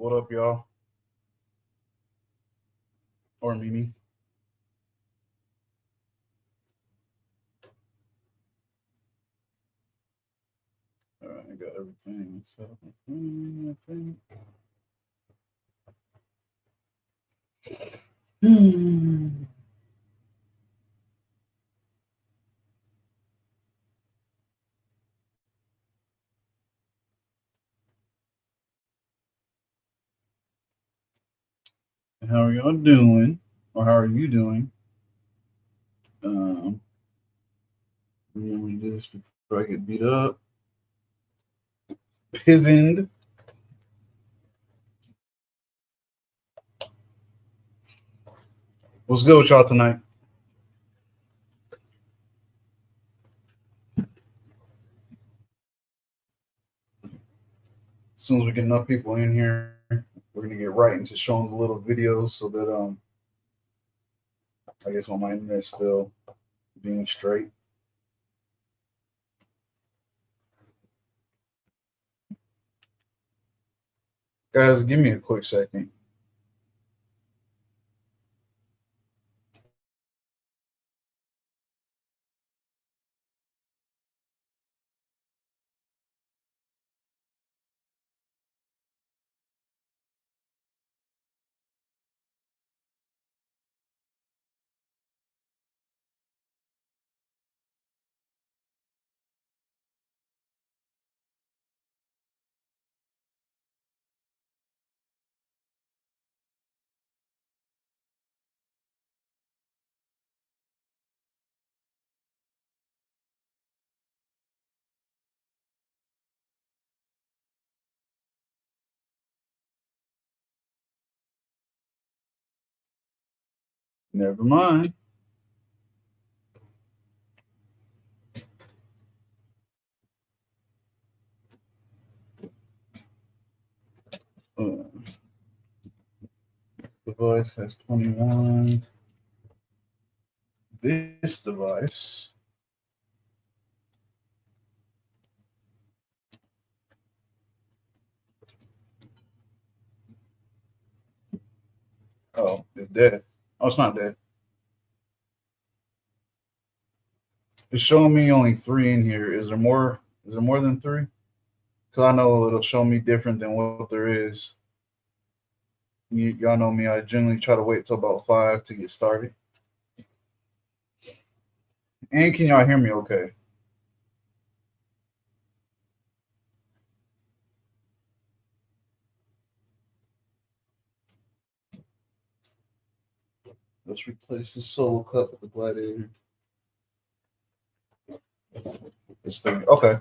What up, y'all? Or Mimi? All right, I got everything. So, I think. Hmm. How are y'all doing? Or how are you doing? Um, Remember to do this before I get beat up. Pivened. What's good with y'all tonight? As soon as we get enough people in here, we're gonna get right into showing the little videos so that I guess when my internet's still being straight. Guys, give me a quick second. Never mind. Uh, Device has 21. This device. Oh, it's dead. Oh, it's not dead. It's showing me only three in here. Is there more? Is there more than three? Because I know it'll show me different than what there is. Y'all know me. I generally try to wait till about five to get started. And can y'all hear me okay? Let's replace the solo cup with the gladiator. This thing. Okay.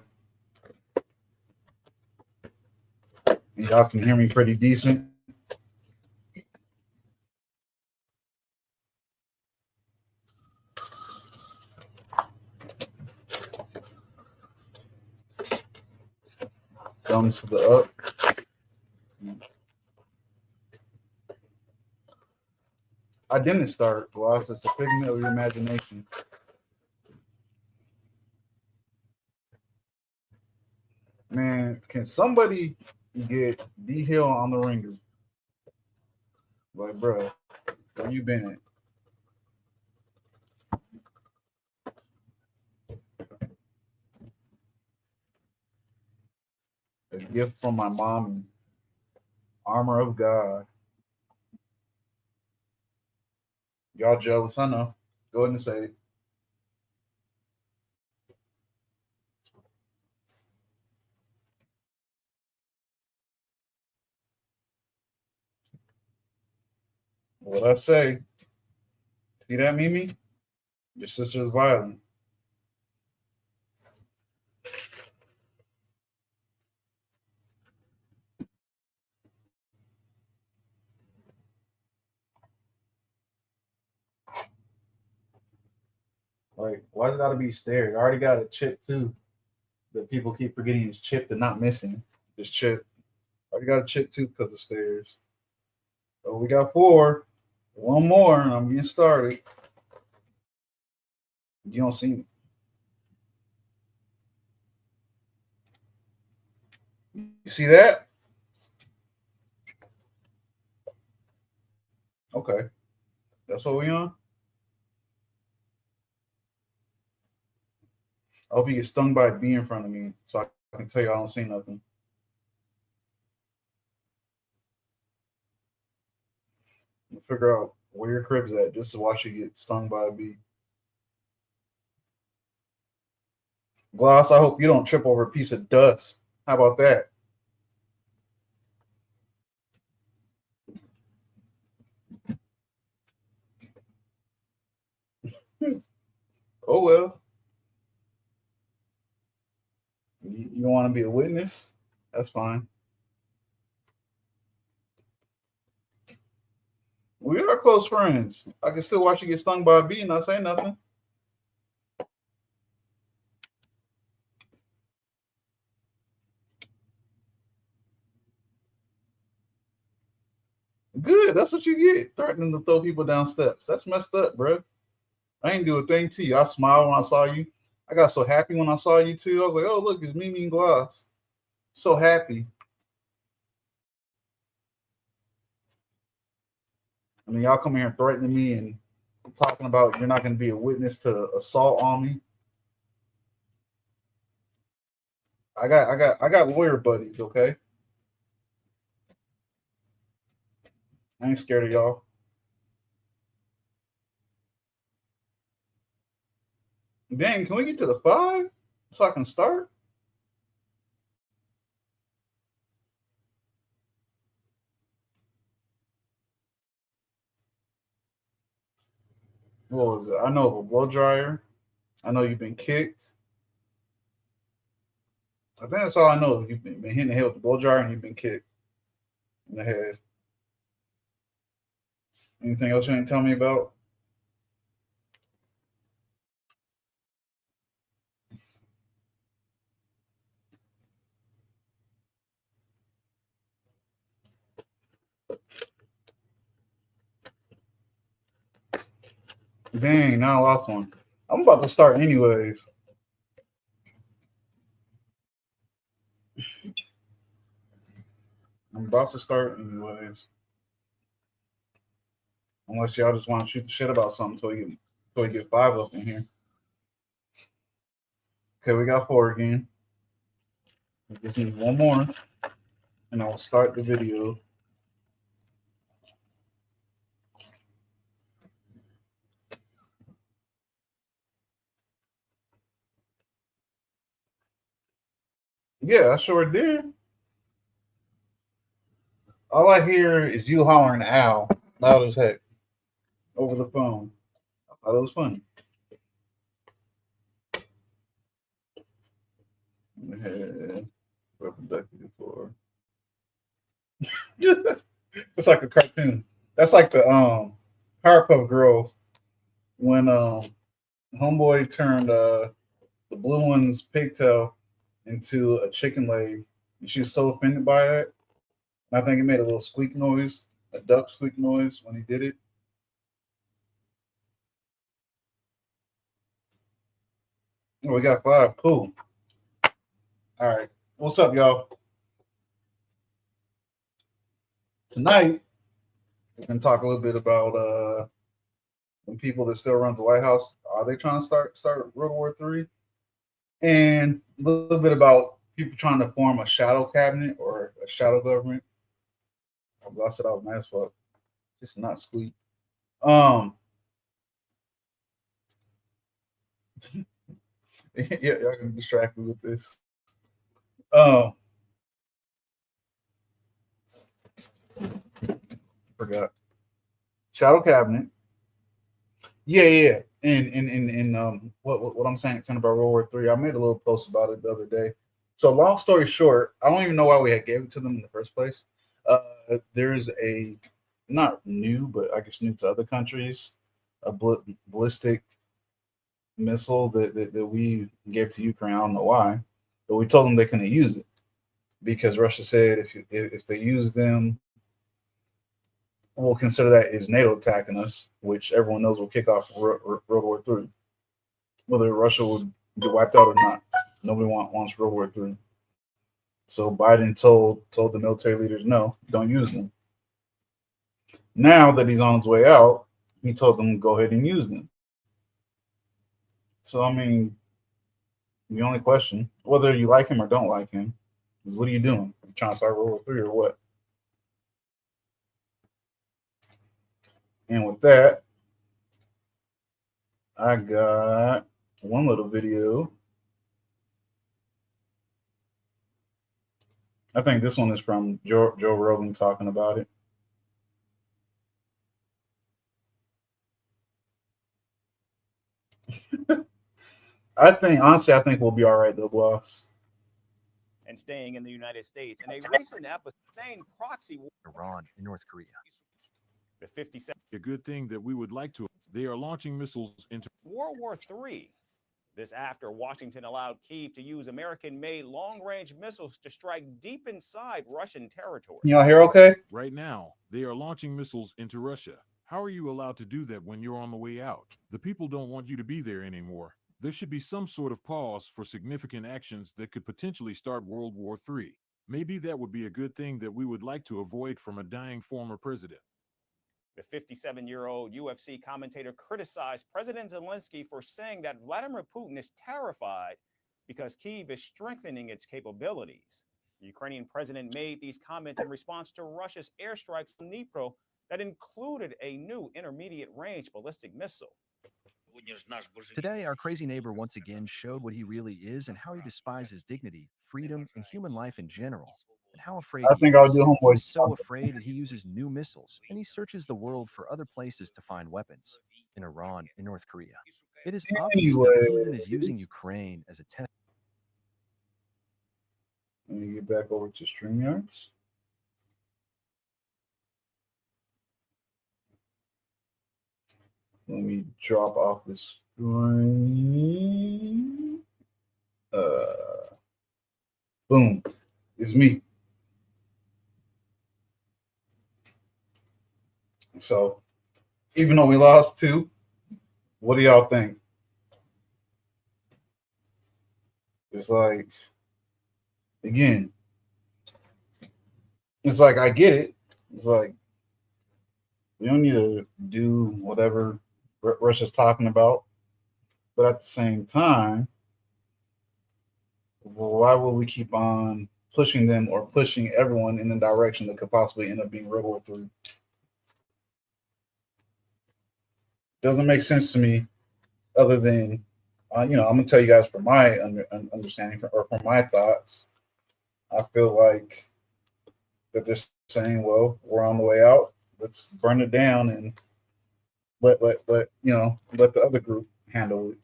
Y'all can hear me pretty decent. Thumbs to the up. I didn't start. Well, it's just a figment of your imagination. Man, can somebody get D Hill on the ringer? Like, bro, where you been at? A gift from my mom. Armor of God. Y'all jealous? I know. Go ahead and say it. What I say? See that, Mimi? Your sister is violent. Like, why's it gotta be stairs? I already got a chip too. That people keep forgetting is chipped and not missing. It's chip. I already got a chip too because of stairs. So we got four. One more, and I'm getting started. You don't see me. You see that? Okay, that's what we on. I hope you get stung by a bee in front of me, so I can tell you I don't see nothing. Figure out where your crib's at just to watch you get stung by a bee. Gloss, I hope you don't trip over a piece of dust. How about that? Oh well. You don't want to be a witness? That's fine. We are close friends. I can still watch you get stung by a bee and not say nothing. Good. That's what you get. Threatening to throw people down steps. That's messed up, bro. I ain't do a thing to you. I smiled when I saw you. I got so happy when I saw you too. I was like, oh look, it's Mimi and Gloss. So happy. I mean, y'all come here threatening me and talking about you're not going to be a witness to assault on me. I got lawyer buddies. Okay, I ain't scared of y'all. Dang, can we get to the 5 so I can start? What was it? I know of a blow dryer. I know you've been kicked. I think that's all I know. You've been hitting the head with the blow dryer and you've been kicked in the head. Anything else you ain't tell me about? Dang, now I lost one. I'm about to start anyways. I'm about to start anyways. Unless y'all just want to shoot the shit about something until we get 5 up in here. Okay, we got 4 again. We just need one more, and I'll start the video. Yeah, I sure did. All I hear is you hollering "ow" loud as heck over the phone. I thought it was funny. Reproductive for. It's like a cartoon. That's like the Powerpuff Girls when Homeboy turned the blue one's pigtail into a chicken leg, and she was so offended by that. And I think it made a little squeak noise, a duck squeak noise when he did it. Oh, we got 5. Cool. All right. What's up, y'all? Tonight we can talk a little bit about the people that still run the White House. Are they trying to start World War III? And a little bit about people trying to form a shadow cabinet or a shadow government. I blasted out my fuck. Just not sweet. Um, yeah, y'all can distract me with this. Um, forgot shadow cabinet. Yeah, yeah. And what I'm saying about World War III, I made a little post about it the other day. So long story short, I don't even know why we had gave it to them in the first place. There's a not new, but I guess new to other countries, a ballistic missile that we gave to Ukraine. I don't know why, but we told them they couldn't use it because Russia said if they use them, we'll consider that as NATO attacking us, which everyone knows will kick off World War III. Whether Russia would get wiped out or not, nobody wants World War III. So Biden told the military leaders, no, don't use them. Now that he's on his way out, he told them to go ahead and use them. So I mean, the only question, whether you like him or don't like him, is what are you doing? You trying to start World War III or what? And with that, I got one little video. I think this one is from Joe Rogan talking about it. Honestly, I think we'll be all right, though, boss. And staying in the United States. In a recent episode, saying proxy war, Iran and North Korea. The 57. A good thing that we would like to. They are launching missiles into World War III. This after Washington allowed Kyiv to use American-made long-range missiles to strike deep inside Russian territory. Y'all hear okay? Right now, they are launching missiles into Russia. How are you allowed to do that when you're on the way out? The people don't want you to be there anymore. There should be some sort of pause for significant actions that could potentially start World War III. Maybe that would be a good thing that we would like to avoid from a dying former president. The 57-year-old UFC commentator criticized President Zelensky for saying that Vladimir Putin is terrified because Kyiv is strengthening its capabilities. The Ukrainian president made these comments in response to Russia's airstrikes on Dnipro that included a new intermediate-range ballistic missile. Today, our crazy neighbor once again showed what he really is and how he despises dignity, freedom, and human life in general. And how afraid I he think is. I'll do homeboy. He's so afraid that he uses new missiles, and he searches the world for other places to find weapons in Iran and North Korea. It is obvious that Putin is using Ukraine as a test. Let me get back over to StreamYards. Let me drop off the screen. Boom. It's me. So, even though we lost 2, what do y'all think? It's like, again, it's like, I get it. It's like, we don't need to do whatever Russia's talking about. But at the same time, why would we keep on pushing them or pushing everyone in the direction that could possibly end up being World War III? Doesn't make sense to me, other than, I'm going to tell you guys from my understanding or from my thoughts. I feel like that they're saying, well, we're on the way out. Let's burn it down and let the other group handle it.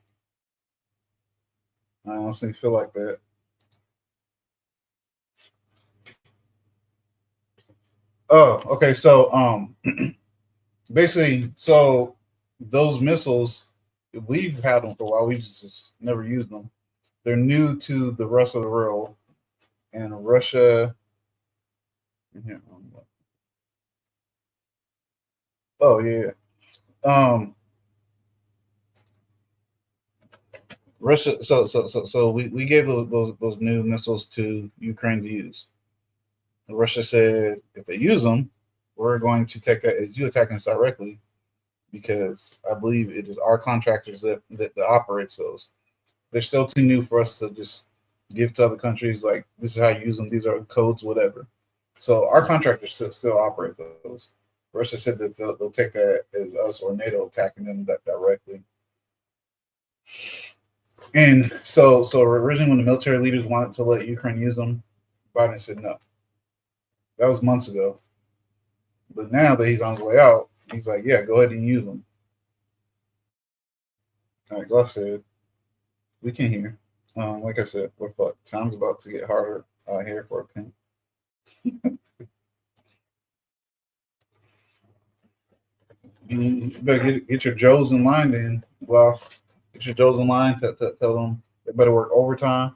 I honestly feel like that. Oh, okay. So, basically, so those missiles, we've had them for a while. We just never used them. They're new to the rest of the world, and Russia. Oh yeah. Russia. So we gave those new missiles to Ukraine to use. Russia said if they use them, we're going to take that as you attacking us directly, because I believe it is our contractors that operates those. They're still too new for us to just give to other countries. Like, this is how you use them. These are codes, whatever. So our contractors still operate those. Russia said that they'll take that as us or NATO attacking them directly. And so originally when the military leaders wanted to let Ukraine use them, Biden said no. That was months ago. But now that he's on his way out, he's like, yeah, go ahead and use them. Like I said, we can hear. Like I said, we're fucked. Time's about to get harder out here for a pimp. You better get your Joes in line then, boss. Get your Joes in line. Tell them they better work overtime.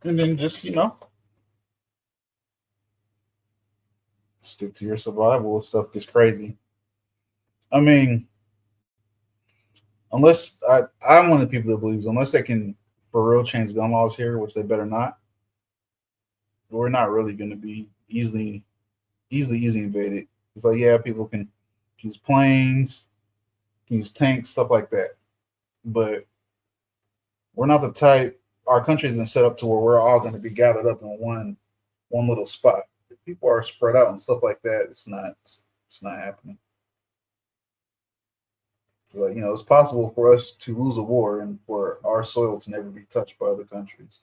And then just, stick to your survival if stuff gets crazy. I mean, unless I'm one of the people that believes unless they can for real change gun laws here, which they better not, we're not really going to be easily invaded. It's like, yeah, people can use planes, can use tanks, stuff like that, but we're not the type. Our country isn't set up to where we're all going to be gathered up in one little spot. If people are spread out and stuff like that, it's not happening. Like, it's possible for us to lose a war and for our soil to never be touched by other countries.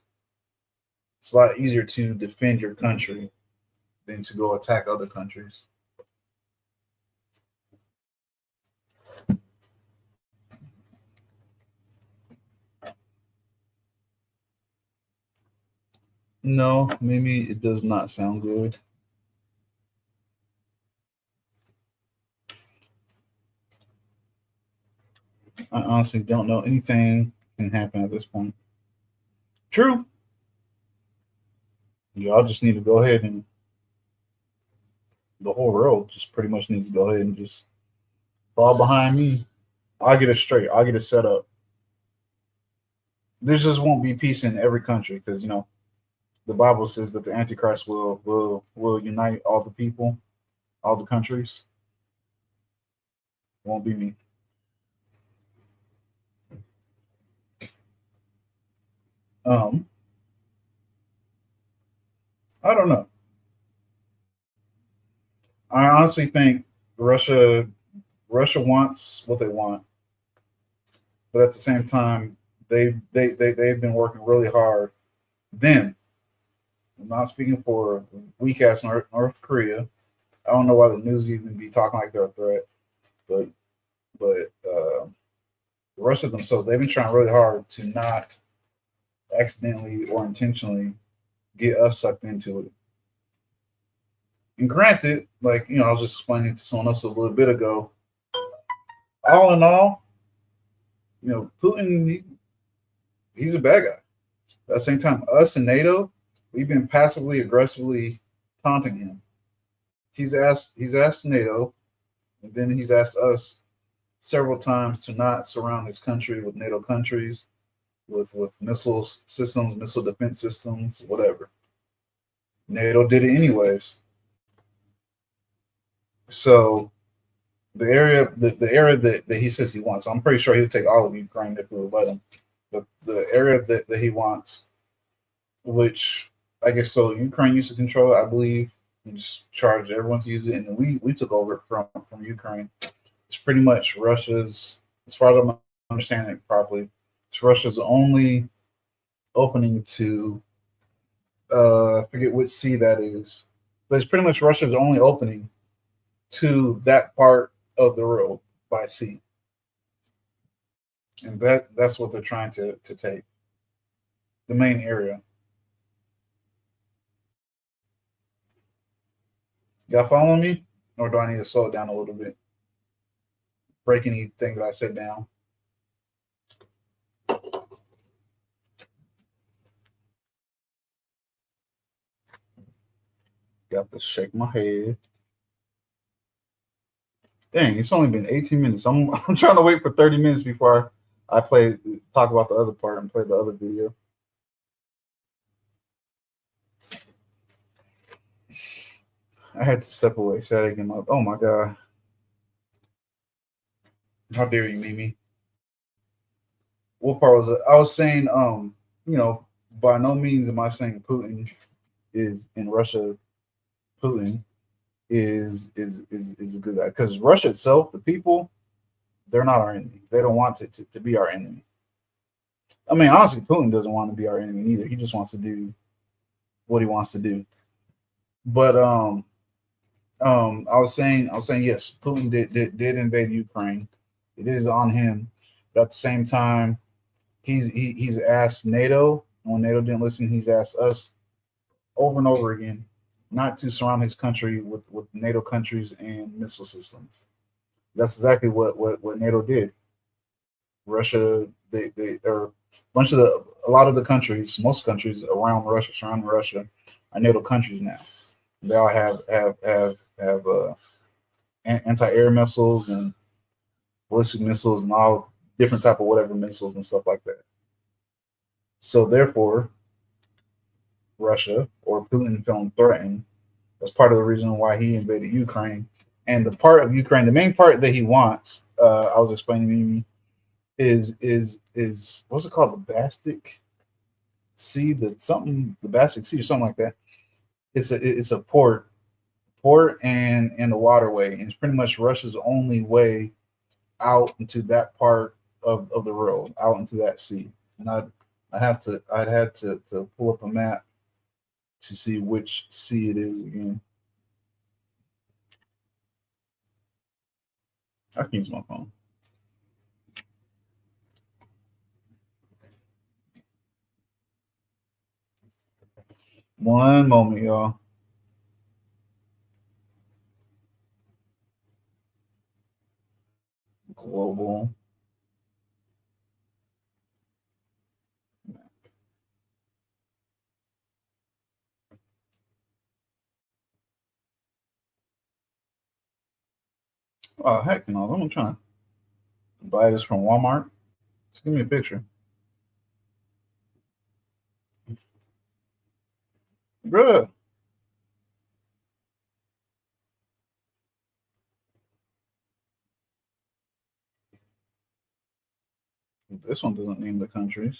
It's a lot easier to defend your country than to go attack other countries. No, maybe it does not sound good. I honestly don't know. Anything can happen at this point. True. Y'all just need to go ahead and the whole world just pretty much needs to go ahead and just fall behind me. I'll get it straight. I'll get it set up. There just won't be peace in every country because the Bible says that the Antichrist will unite all the people, all the countries. Won't be me. I don't know. I honestly think Russia wants what they want, but at the same time, they've been working really hard. Them, I'm not speaking for weak ass North Korea. I don't know why the news even be talking like they're a threat, but Russia themselves, they've been trying really hard to not accidentally or intentionally get us sucked into it. And granted, like I was just explaining to someone else a little bit ago. All in all, Putin, he's a bad guy. But at the same time, us and NATO, we've been passively aggressively taunting him. He's asked NATO, and then he's asked us several times to not surround his country with NATO countries, with missile systems, missile defense systems, whatever. NATO did it anyways. So the area that he says he wants, I'm pretty sure he would take all of Ukraine if we would let him. But the area that he wants, which I guess so Ukraine used to control it, I believe, and just charged everyone to use it, and then we took over from Ukraine. It's pretty much Russia's, as far as I'm understanding it properly, it's Russia's only opening to I forget which sea that is, but it's pretty much Russia's only opening to that part of the world by sea, and that's what they're trying to take, the main area. Y'all following me, or do I need to slow it down a little bit? Break anything that I said down. Got to shake my head. Dang, it's only been 18 minutes. I'm trying to wait for 30 minutes before I talk about the other part and play the other video. I had to step away, setting him up. Oh my god. How dare you, Mimi? What part was it? I was saying, by no means am I saying Putin is in Russia. Putin is a good guy, because Russia itself, the people, they're not our enemy. They don't want it to be our enemy. I mean, honestly, Putin doesn't want to be our enemy neither. He just wants to do what he wants to do. But I was saying yes, Putin did invade Ukraine. It is on him, but at the same time, he's asked NATO. When NATO didn't listen, he's asked us over and over again not to surround his country with NATO countries and missile systems. That's exactly what NATO did. Russia, they are a lot of the countries, most countries around Russia, surrounding Russia, are NATO countries now. They all have anti-air missiles and ballistic missiles and all different type of whatever missiles and stuff like that. So therefore, Russia or Putin feeling threatened. That's part of the reason why he invaded Ukraine. And the part of Ukraine, the main part that he wants, I was explaining to me, is what's it called? The Bastic Sea, the Bastic Sea or something like that. It's a port and a waterway, and it's pretty much Russia's only way out into that part of the world, out into that sea. And I'd had to pull up a map to see which sea it is again. I can use my phone. One moment, y'all. Global. Oh heck no! I'm trying to buy this from Walmart. Just give me a picture, bruh. This one doesn't name the countries.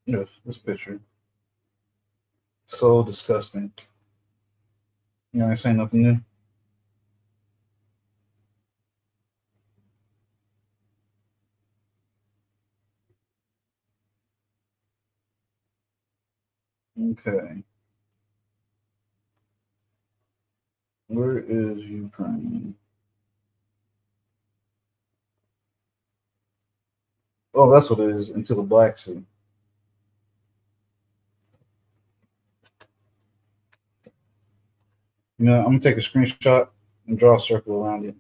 Yes, this picture. So disgusting. You know, I ain't saying nothing new. Okay. Where is Ukraine? Oh, that's what it is. Into the Black Sea. You know, I'm gonna take a screenshot and draw a circle around it.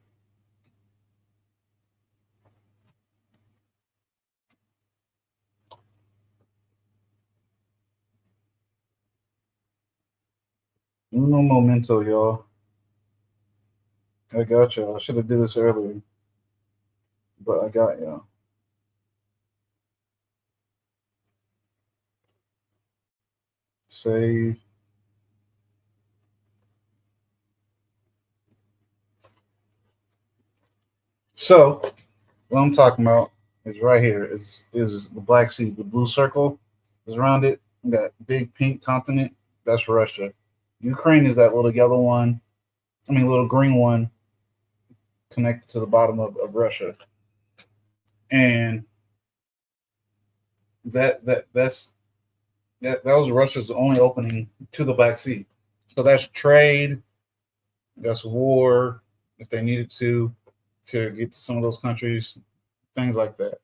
Uno momento, y'all. I got y'all. I should have did this earlier, but I got y'all. Save. So what I'm talking about is right here. Is the Black Sea. The blue circle is around it. That big pink continent. That's Russia. Ukraine is that little yellow one. I mean, little green one connected to the bottom of Russia. And that was Russia's only opening to the Black Sea. So that's trade, that's war, if they needed to get to some of those countries, things like that.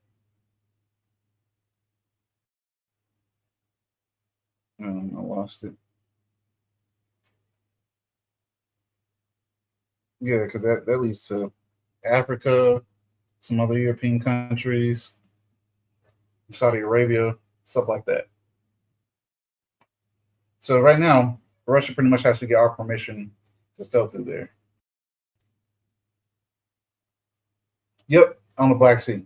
I lost it. Yeah, because that leads to Africa, some other European countries, Saudi Arabia, stuff like that. So right now, Russia pretty much has to get our permission to stealth through there. Yep, on the Black Sea.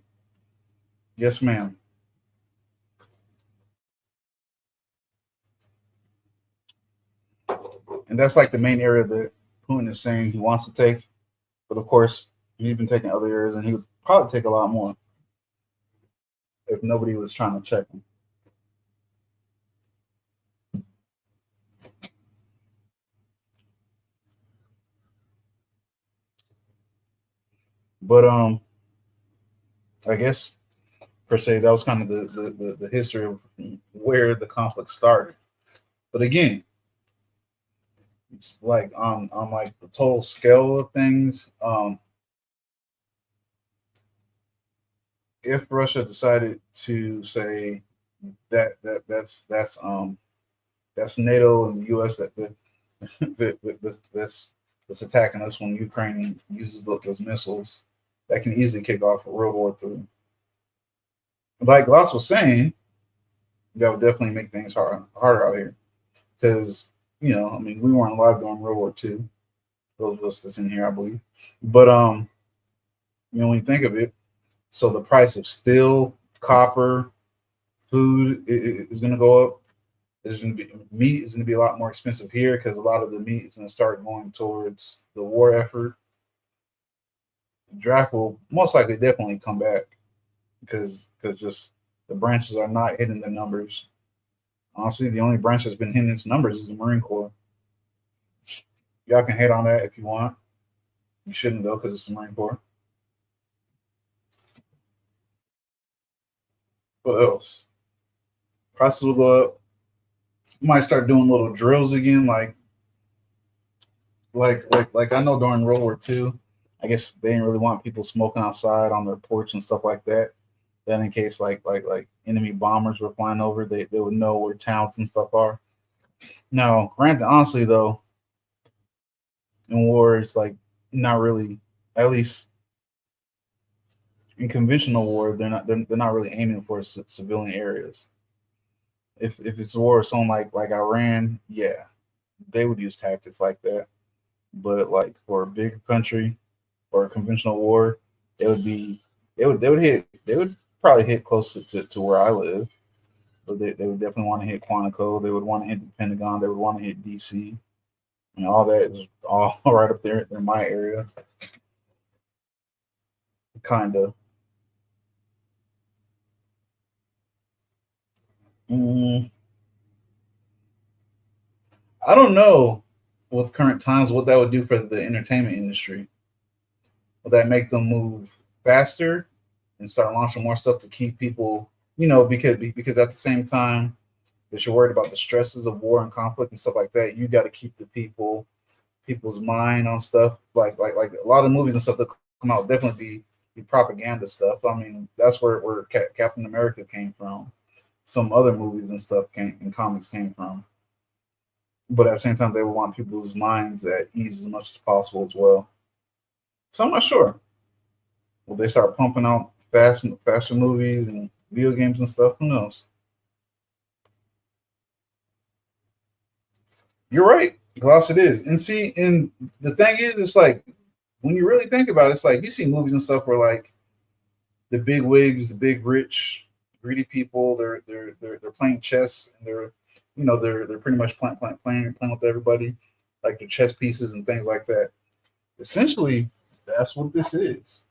Yes, ma'am. And that's like the main area that Putin is saying he wants to take. But of course, he's been taking other areas, and he would probably take a lot more if nobody was trying to check him. But I guess per se that was kind of the history of where the conflict started. But again, it's like on like the total scale of things, if Russia decided to say that's NATO and the U.S. that's attacking us when Ukraine uses those missiles, that can easily kick off a World War III. Like Gloss was saying, that would definitely make things harder out here because I mean we weren't alive during World War II. those of us that's in here, I believe. But when you think of it, so the price of steel, copper, food is going to go up. There's going to be meat is going to be a lot more expensive here because a lot of the meat is going to start going towards the war effort. The draft will most likely definitely come back because just the branches are not hitting their numbers. Honestly, the only branch that's been hitting its numbers is the Marine Corps. Y'all can hate on that if you want. You shouldn't though, because it's the Marine Corps. What else? Prices will go up. You might start doing little drills again, like I know during World War II, I guess they didn't really want people smoking outside on their porch and stuff like that. Then in case like enemy bombers were flying over, they would know where towns and stuff are. Now, granted, honestly though, in war it's like not really, at least in conventional war, they're not really aiming for civilian areas. If it's a war with someone like Iran, yeah, they would use tactics like that. But like for a bigger country or a conventional war, it would be they would probably hit close to where I live. But they would definitely want to hit Quantico. They would want to hit the Pentagon. They would want to hit DC. And all that is all right up there in my area. Kinda. Mm, I don't know with current times what that would do for the entertainment industry. Would that make them move faster and start launching more stuff to keep people, because at the same time that you're worried about the stresses of war and conflict and stuff like that, you got to keep the people's mind on stuff like a lot of movies and stuff that come out definitely be propaganda stuff. I mean, that's where Captain America came from. Some other movies and stuff and comics came from. But at the same time, they would want people's minds at ease as much as possible as well. So I'm not sure. Will they start pumping out faster movies and video games and stuff? Who knows? You're right, Gloss. It is, and the thing is, it's like when you really think about it, it's like you see movies and stuff where like the big wigs, the big rich, greedy people, they're playing chess and they're pretty much playing with everybody, like their chess pieces and things like that. Essentially, that's what this is.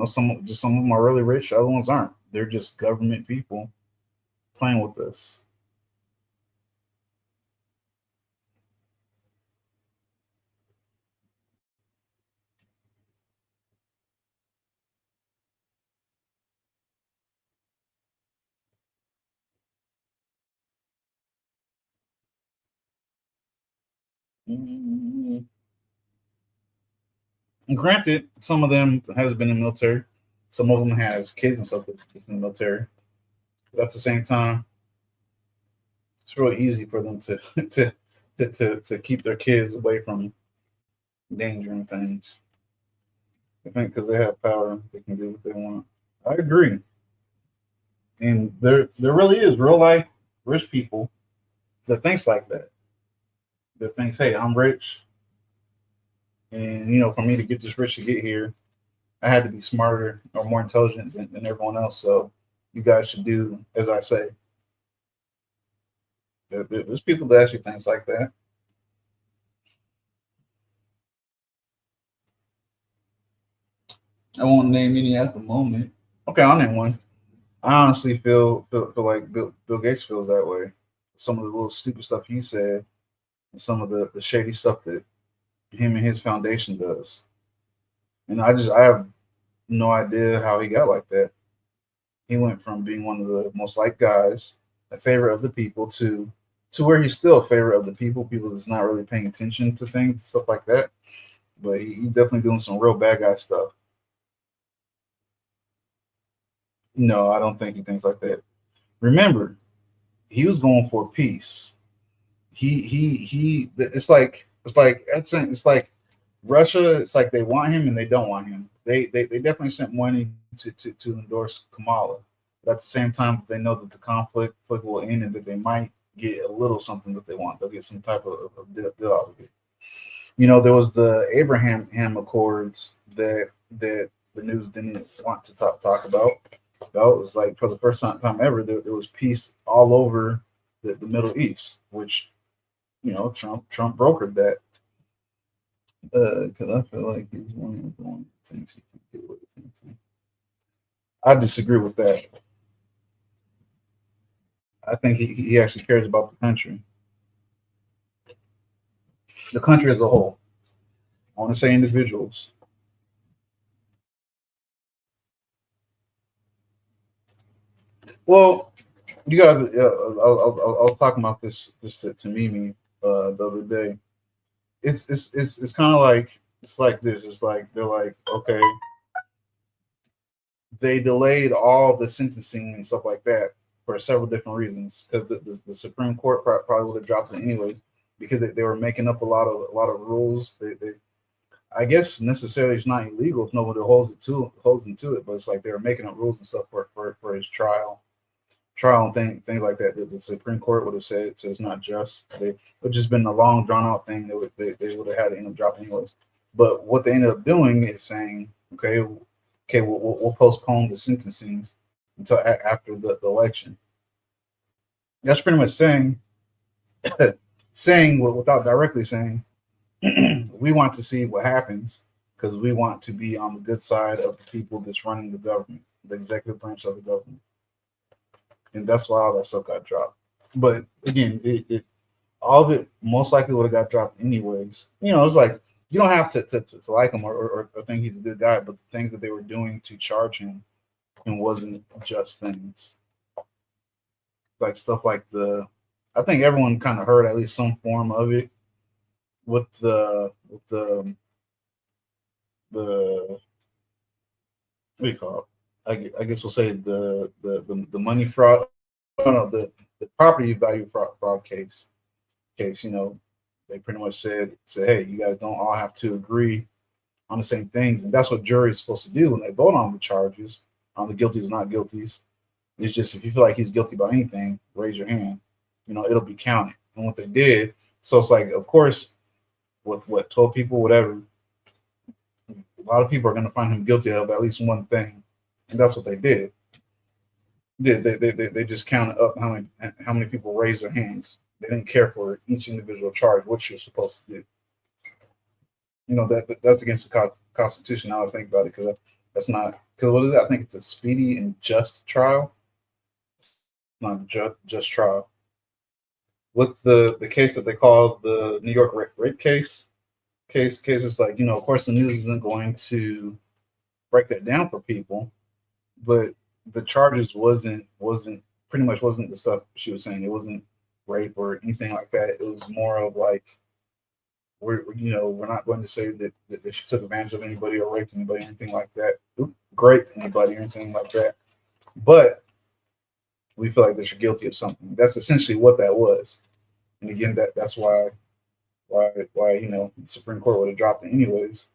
Some of them are really rich, other ones aren't. They're just government people playing with us. And granted, some of them has been in the military. Some of them has kids and stuff that's in the military. But at the same time, it's really easy for them to to keep their kids away from danger and things. I think because they have power, they can do what they want. I agree. And there really is real life rich people that thinks like that. That thinks, hey, I'm rich, and for me to get this rich to get here, I had to be smarter or more intelligent than everyone else. So you guys should do as I say. There's people that actually thinks like that. I won't name any at the moment. Okay, I'll name one. I honestly feel like Bill Gates feels that way. Some of the little stupid stuff he said, and some of the shady stuff that him and his foundation does. And I have no idea how he got like that. He went from being one of the most liked guys, a favorite of the people, to where he's still a favorite of the people that's not really paying attention to things, stuff like that. But he's definitely doing some real bad guy stuff. No, I don't think he thinks like that. Remember, he was going for peace. He. It's like Russia. It's like they want him and they don't want him. They definitely sent money to endorse Kamala, but at the same time, they know that the conflict will end and that they might get a little something that they want. They'll get some type of deal out of it. There was the Abraham Accords that the news didn't want to talk about. It was like for the first time ever, there was peace all over the Middle East, which Trump brokered that. Because I feel like he's one of the things he can get with it. I disagree with that. I think he actually cares about the country as a whole. I want to say individuals. Well, you guys, I was talking about this to Mimi the other day. It's kind of like it's like this. It's like they're like, okay, they delayed all the sentencing and stuff like that for several different reasons because the Supreme Court probably would have dropped it anyways because they were making up a lot of rules. They I guess necessarily it's not illegal if nobody holds them to it, but it's like they were making up rules and stuff for his trial and things like that. The Supreme Court would have said it's not just. It would just been a long drawn out thing that they would have had to end up dropping anyways. But what they ended up doing is saying, okay, we'll postpone the sentencing until after the election. That's pretty much saying without directly saying we want to see what happens because we want to be on the good side of the people that's running the government, the executive branch of the government. And that's why all that stuff got dropped. But again, all of it most likely would have got dropped anyways. It's like you don't have to like him or think he's a good guy, but the things that they were doing to charge him and wasn't just things. Like stuff like I think everyone kind of heard at least some form of it with the what do you call it? I guess we'll say the money fraud, no, the property value fraud case. They pretty much said, hey, you guys don't all have to agree on the same things, and that's what jury is supposed to do when they vote on the charges, on the guilties or not guilties. It's just if you feel like he's guilty about anything, raise your hand. It'll be counted. And what they did, so it's like, of course, with 12 people, whatever, a lot of people are going to find him guilty of at least one thing, and that's what they did. They just counted up how many people raised their hands. They didn't care for each individual charge, what you're supposed to do. That's against the Constitution. Now I think about it, because that's not, because what is it? I think it's a speedy and just trial, not a just trial. With the case that they call the New York rape case is like, of course the news isn't going to break that down for people, but the charges wasn't the stuff she was saying. It wasn't rape or anything like that. It was more of like, we're not going to say that she took advantage of anybody or raped anybody, anything like that, raped anybody or anything like that. But we feel like that you're guilty of something. That's essentially what that was. And again, that's why the Supreme Court would have dropped it anyways,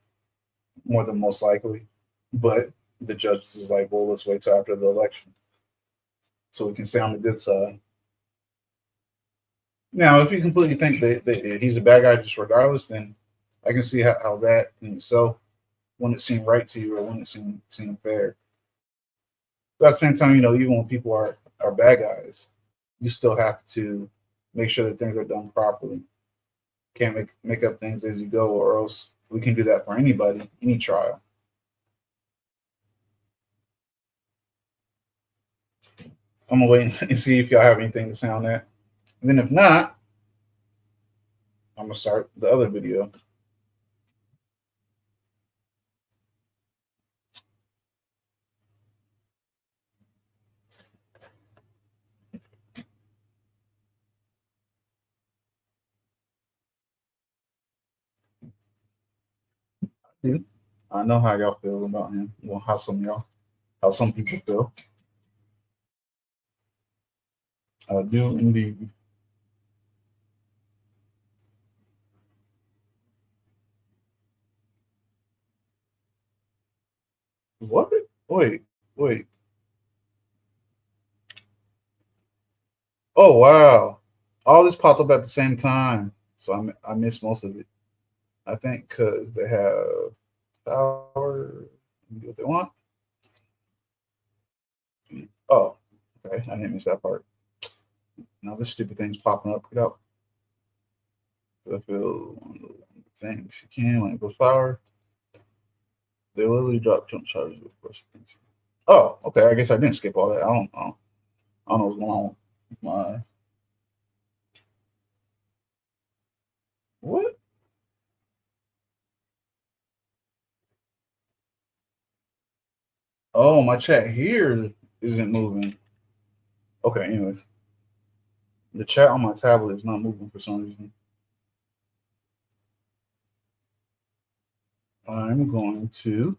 more than most likely. But the judge is like, well, let's wait till after the election so we can stay on the good side. Now, if you completely think that he's a bad guy just regardless, then I can see how that in itself wouldn't seem right to you or wouldn't seem fair. But at the same time, even when people are bad guys, you still have to make sure that things are done properly. Can't make up things as you go, or else we can do that for anybody, any trial. I'm gonna wait and see if y'all have anything to say on that. And then if not, I'm gonna start the other video. I know how y'all feel about him. Well, how some people feel. I do indeed. What? Wait. Oh wow! All this popped up at the same time, so I missed most of it. I think because they have power, do what they want. Oh, okay. I didn't miss that part. Now this stupid thing's popping up. Get out. I feel one of the things you can when it goes power. They literally drop jump charges with first things. Oh, okay. I guess I didn't skip all that. I don't know what's going on with my what? Oh, my chat here isn't moving. Okay, anyways. The chat on my tablet is not moving for some reason. I'm going to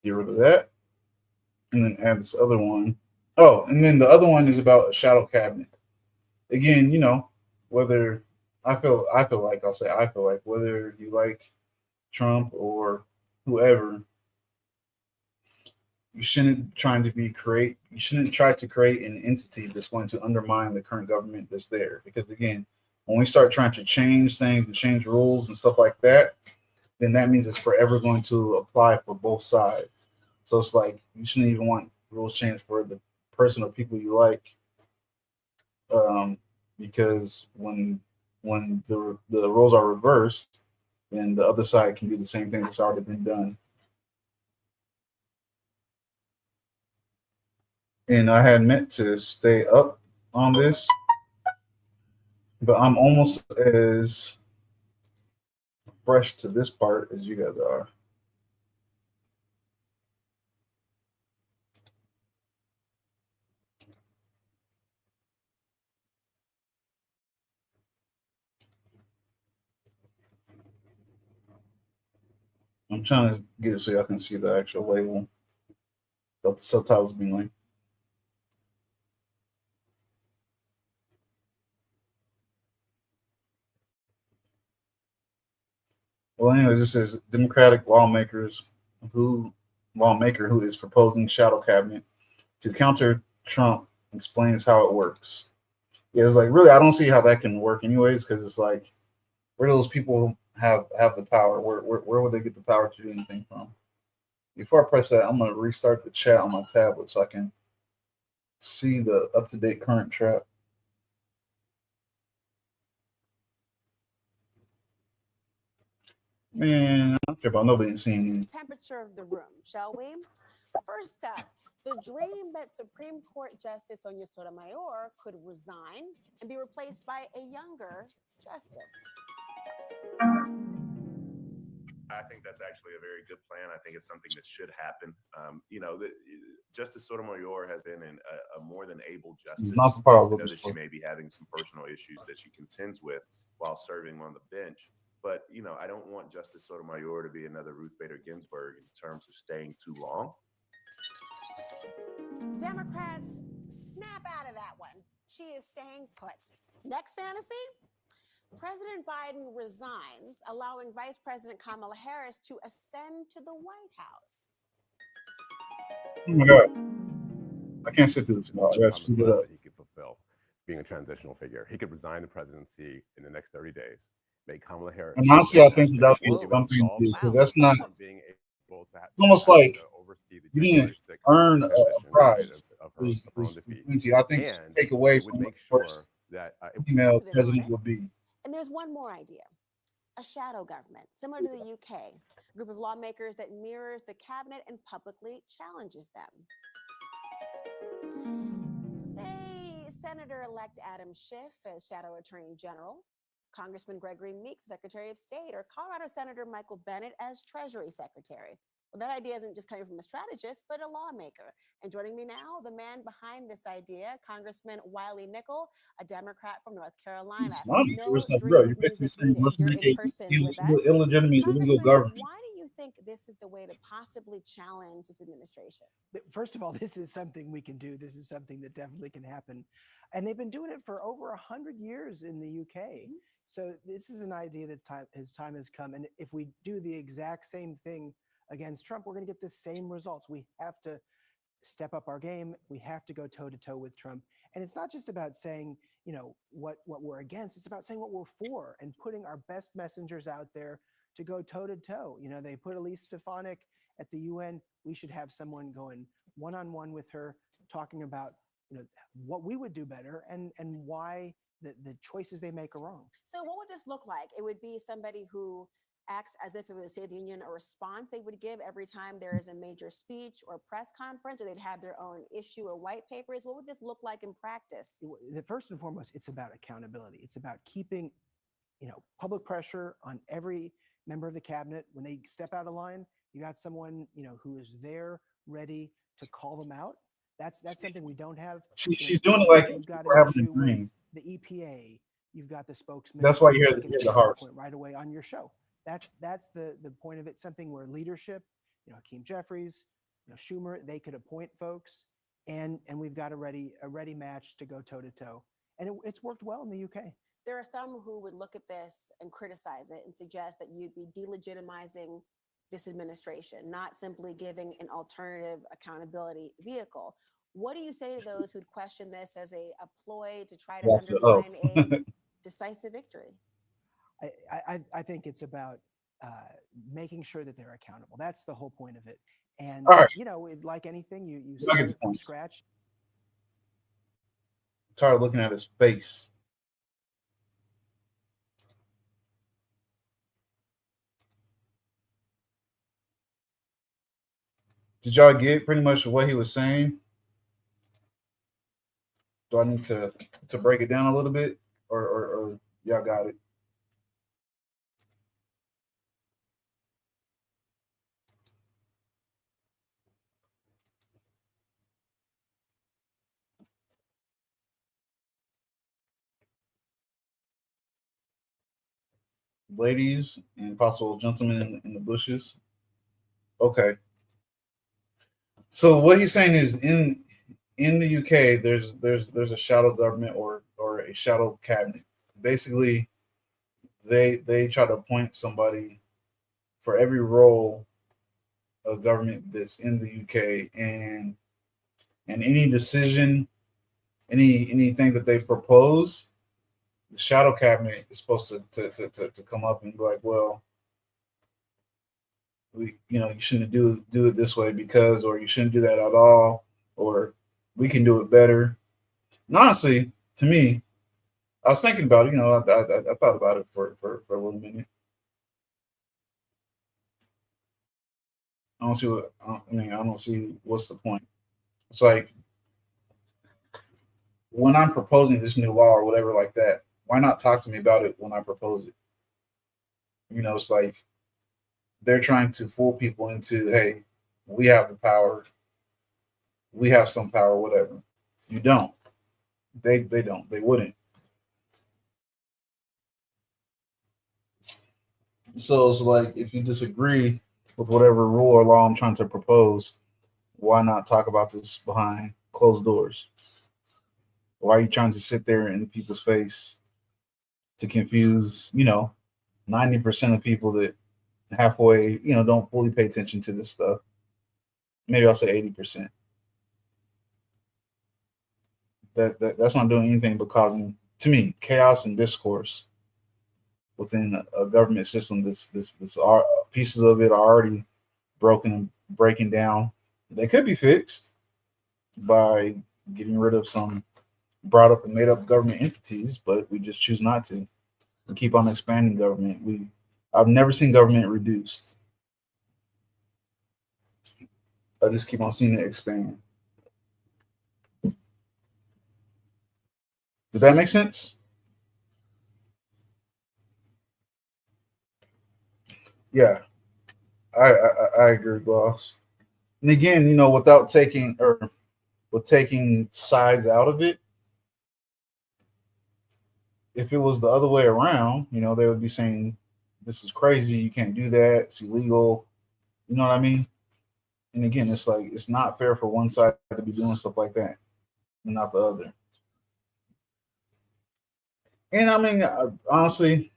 get rid of that and then add this other one. Oh, and then the other one is about a shadow cabinet. Again, whether I feel like I feel like whether you like Trump or whoever, you shouldn't try to create an entity that's going to undermine the current government that's there. Because again, when we start trying to change things and change rules and stuff like that, then that means it's forever going to apply for both sides. So it's like you shouldn't even want rules changed for the person or people you like, um, because when the roles are reversed, then the other side can do the same thing that's already been done. And I had meant to stay up on this, but I'm almost as fresh to this part as you guys are. I'm trying to get it so y'all can see the actual label without the subtitles being like. Well, anyways, this says Democratic who lawmaker who is proposing shadow cabinet to counter Trump explains how it works. Yeah, it's like really I don't see how that can work anyways because it's like where do those people have the power? Where would they get the power to do anything from? Before I press that, I'm gonna restart the chat on my tablet so I can see the up to date current trap. Man, I don't care about nobody seeing it. Temperature of the room, shall we? First up, the dream that Supreme Court Justice Sonia Sotomayor could resign and be replaced by a younger justice. I think that's actually a very good plan. I think it's something that should happen. Justice Sotomayor has been a more than able justice. It's not the part I know that she may be having some personal issues that she contends with while serving on the bench. But, I don't want Justice Sotomayor to be another Ruth Bader Ginsburg in terms of staying too long. Democrats, snap out of that one. She is staying put. Next fantasy? President Biden resigns, allowing Vice President Kamala Harris to ascend to the White House. Oh my God. I can't sit through this. I gotta speed it up. He could fulfill being a transitional figure. He could resign the presidency in the next 30 days, make Kamala Harris. And honestly, I think that would be something to do because that's not being able to almost like oversee the you didn't earn a prize for presidency. I think take away from what the first female president would be. And there's one more idea. A shadow government, similar to the UK, a group of lawmakers that mirrors the cabinet and publicly challenges them. Say Senator-elect Adam Schiff as Shadow Attorney General, Congressman Gregory Meeks, Secretary of State, or Colorado Senator Michael Bennet as Treasury Secretary. Well, that idea isn't just coming from a strategist, but a lawmaker. And joining me now, the man behind this idea, Congressman Wiley Nickel, a Democrat from North Carolina. You're basically saying let's make it illegitimate illegal government. Why do you think this is the way to possibly challenge this administration? First of all, this is something we can do. This is something that definitely can happen. And they've been doing it for over 100 years in the UK. So this is an idea that his time has come. And if we do the exact same thing against Trump, we're going to get the same results. We have to step up our game. We have to go toe to toe with Trump. And it's not just about saying, what we're against. It's about saying what we're for and putting our best messengers out there to go toe to toe. They put Elise Stefanik at the UN. We should have someone going one-on-one with her, talking about what we would do better and why the choices they make are wrong. So what would this look like? It would be somebody who acts as if it was State of the Union, a response they would give every time there is a major speech or press conference, or they'd have their own issue or white papers. What would this look like in practice? First and foremost, it's about accountability. It's about keeping, public pressure on every member of the cabinet. When they step out of line, you got someone, who is there ready to call them out. That's something we don't have. She's doing it like you've got we're an having a issue with dream. the EPA. You've got the spokesman. That's why you hear taking the heart point right away on your show. That's the point of it. Something where leadership, Hakeem Jeffries, Schumer, they could appoint folks, and we've got a ready match to go toe to toe. And it's worked well in the UK. There are some who would look at this and criticize it and suggest that you'd be delegitimizing this administration, not simply giving an alternative accountability vehicle. What do you say to those who'd question this as a ploy to try to undermine a decisive victory? I think it's about making sure that they're accountable. That's the whole point of it. And like anything, you start it from scratch. I'm tired of looking at his face. Did y'all get pretty much what he was saying? Do I need to break it down a little bit, or y'all got it? Ladies and possible gentlemen in the bushes. Okay. So what he's saying is in the UK, there's a shadow government or a shadow cabinet. Basically, they try to appoint somebody for every role of government that's in the UK, and any decision, anything that they propose, the shadow cabinet is supposed to come up and be like, well, you shouldn't do it this way because, or you shouldn't do that at all, or we can do it better. And honestly, to me, I was thinking about it. I thought about it for a little minute. I don't see what's the point. It's like when I'm proposing this new law or whatever like that, why not talk to me about it when I propose it? It's like they're trying to fool people into, hey, we have the power. We have some power, whatever. You don't. They don't. They wouldn't. So it's like if you disagree with whatever rule or law I'm trying to propose, why not talk about this behind closed doors? Why are you trying to sit there in people's face to confuse, 90% of people that halfway, don't fully pay attention to this stuff? Maybe I'll say 80%. That's not doing anything but causing, to me, chaos and discourse within a government system. This pieces of it are already broken and breaking down. They could be fixed by getting rid of some brought up and made up government entities, but we just choose not to. We keep on expanding government. I've never seen government reduced. I just keep on seeing it expand. Did that make sense? Yeah, I agree, Gloss. And again, without taking sides out of it, if it was the other way around, they would be saying, this is crazy, you can't do that, it's illegal. You know what I mean? And again, it's like, it's not fair for one side to be doing stuff like that and not the other. And I mean, honestly,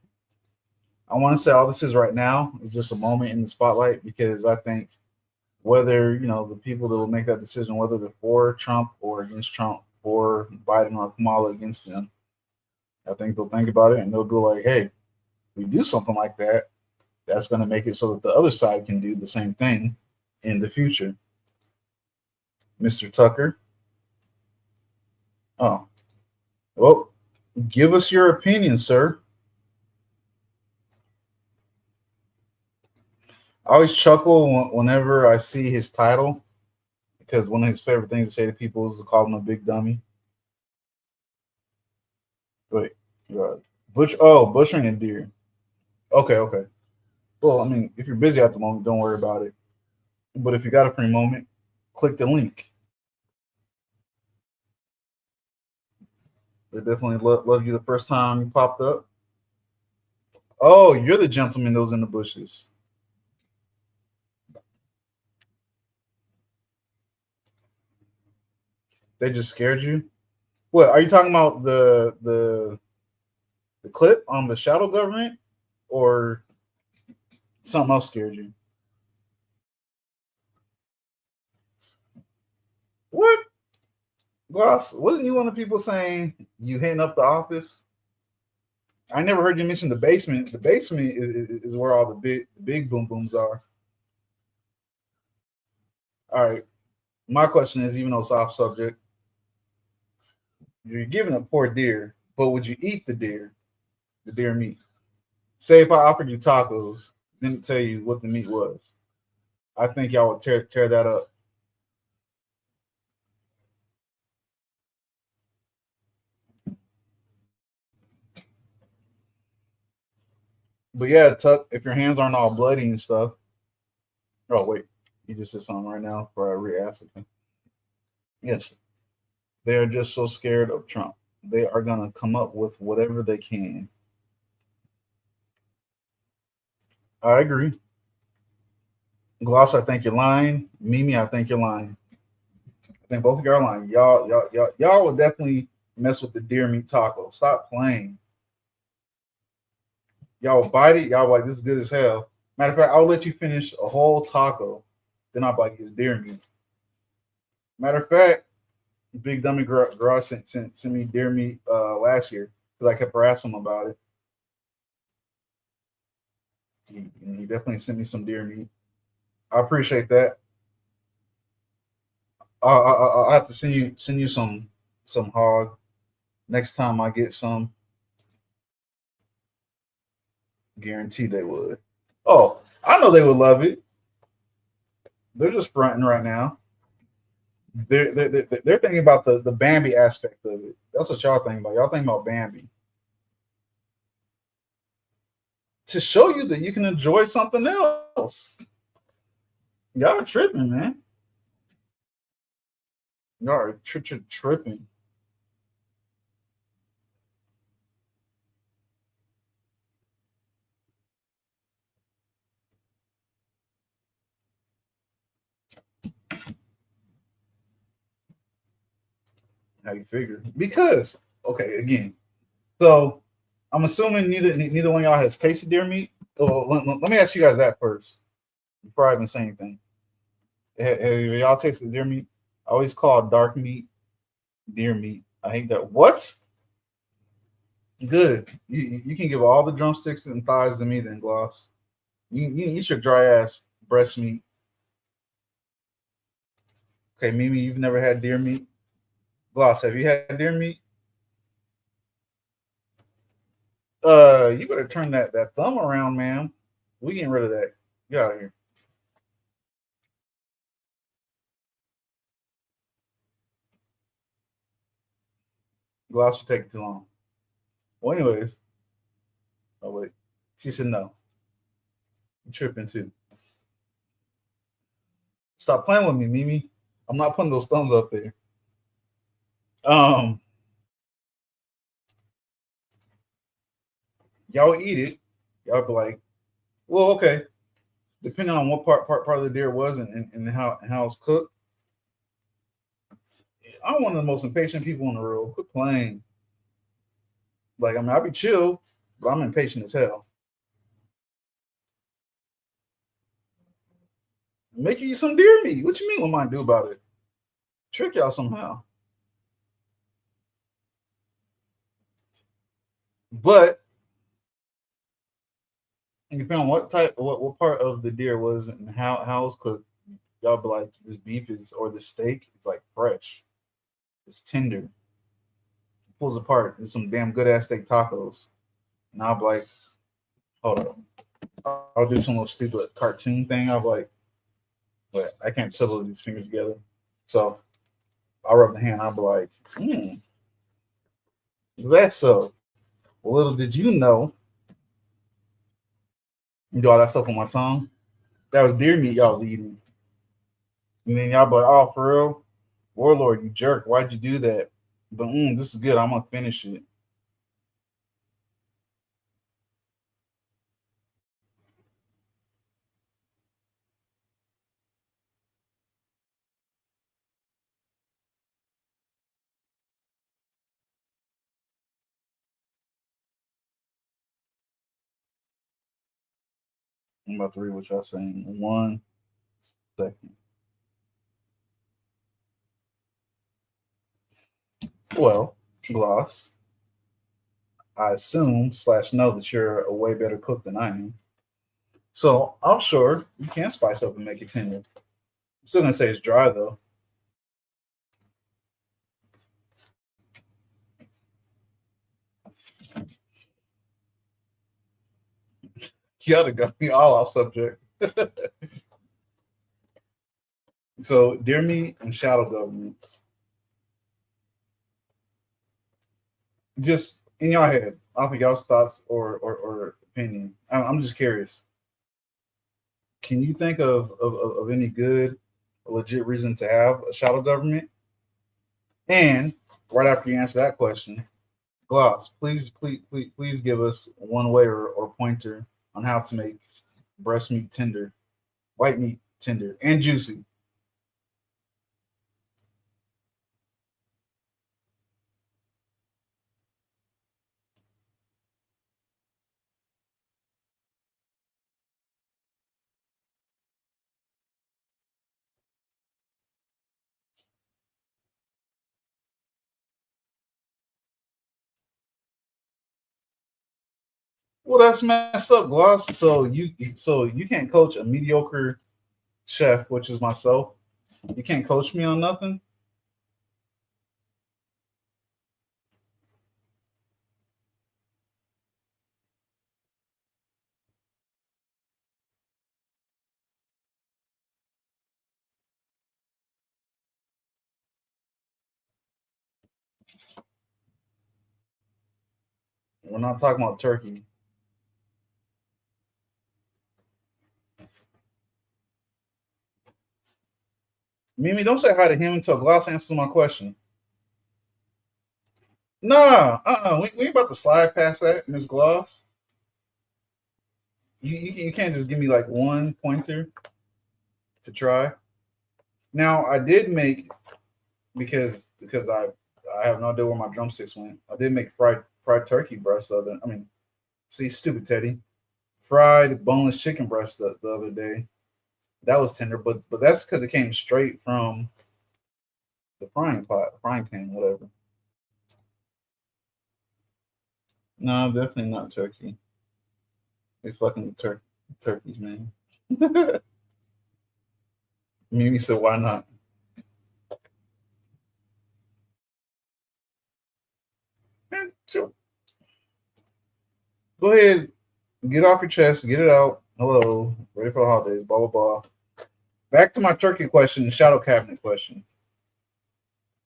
I want to say all this is right now is just a moment in the spotlight, because I think whether, the people that will make that decision, whether they're for Trump or against Trump, for Biden or Kamala against them. I think they'll think about it and they'll go like, hey, if we do something like that, that's going to make it so that the other side can do the same thing in the future. Mr. Tucker. Oh, well, give us your opinion, sir. I always chuckle whenever I see his title because one of his favorite things to say to people is to call him a big dummy. Wait, butchering a deer. Okay. Well, I mean, if you're busy at the moment, don't worry about it. But if you got a free moment, click the link. They definitely love you the first time you popped up. Oh, you're the gentleman that was in the bushes. They just scared you? What are you talking about? The clip on the shadow government, or something else scared you? What? Gloss, wasn't you one of the people saying you hitting up the office? I never heard you mention the basement. The basement is where all the big boom booms are. All right. My question is, even though it's off subject, you're giving a poor deer, but would you eat the deer meat? Say if I offered you tacos, didn't tell you what the meat was, I think y'all would tear that up. But yeah, Tuck, if your hands aren't all bloody and stuff. Oh wait, you just said something right now before I re-ask it. Yes, they are just so scared of Trump. They are gonna come up with whatever they can. I agree. Gloss, I think you're lying. Mimi, I think you're lying. I think both of y'all are lying. Y'all would definitely mess with the deer meat taco. Stop playing. Y'all bite it. Y'all like, this is good as hell. Matter of fact, I'll let you finish a whole taco. Then I'll be like, it's deer meat. Matter of fact, Big Dummy Garage sent me deer meat last year because I kept harassing him about it. He definitely sent me some deer meat. I appreciate that. I'll have to send you some hog next time I get some. Guarantee they would. Oh, I know they would love it. They're just fronting right now. They're thinking about the Bambi aspect of it. That's what y'all thinking about. Y'all thinking about Bambi. To show you that you can enjoy something else. Y'all are tripping, man. Y'all are tripping. How you figure? Because okay, again. So I'm assuming neither one of y'all has tasted deer meat. Well, let me ask you guys that first before I even say anything. Have y'all tasted deer meat? I always call dark meat deer meat. I hate that. What? Good. You can give all the drumsticks and thighs to me then, Gloss. You eat your dry ass breast meat. Okay, Mimi, you've never had deer meat? Gloss, have you had deer meat? You better turn that thumb around, man. We getting rid of that. Get out of here. Gloss, you take too long. Well, anyways. Oh wait. She said no. I'm tripping too. Stop playing with me, Mimi. I'm not putting those thumbs up there. Y'all eat it. Y'all be like, well, okay. Depending on what part of the deer was and how it's cooked. I'm one of the most impatient people in the world. Quit playing. Like, I mean, I'll be chill, but I'm impatient as hell. Make you eat some deer meat. What you mean? What am I do about it? Trick y'all somehow. But depending on what part of the deer was and how it was cooked, y'all be like, this beef is or the steak is like fresh. It's tender. It pulls apart. There's some damn good ass steak tacos. And I'll be like, hold up. I'll do some little stupid cartoon thing. I'll be like, but I can't chisel these fingers together. So I'll rub the hand. I'll be like, that's so. Little did you know, you do all that stuff on my tongue. That was deer meat y'all was eating. And then y'all be like, oh, for real? Warlord, you jerk. Why'd you do that? But this is good. I'm going to finish it. I'm about to read what y'all saying in 1 second. Well, Gloss, I assume / know that you're a way better cook than I am. So I'm sure you can spice up and make it tender. I'm still gonna say it's dry though. Y'all done got me all off subject. So deer meat and shadow governments. Just in your head, off of y'all's thoughts or opinion. I'm just curious. Can you think of any good, legit reason to have a shadow government? And right after you answer that question, Gloss, please give us one way or pointer on how to make breast meat tender, white meat tender, and juicy. Well, that's messed up, Gloss. So you can't coach a mediocre chef, which is myself. You can't coach me on nothing. We're not talking about turkey. Mimi, don't say hi to him until Gloss answers my question. Nah, we ain't about to slide past that, Miss Gloss. You can't just give me like one pointer to try. Now I did make because I have no idea where my drumsticks went. I did make fried turkey breast see, stupid Teddy, fried boneless chicken breast the other day. That was tender, but that's because it came straight from the frying pan, whatever. No, definitely not turkey. They fucking turkeys, man. Mimi said, "Why not?" Man, go ahead, get off your chest, get it out. Hello, ready for the holidays, blah, blah, blah. Back to my turkey question, the shadow cabinet question.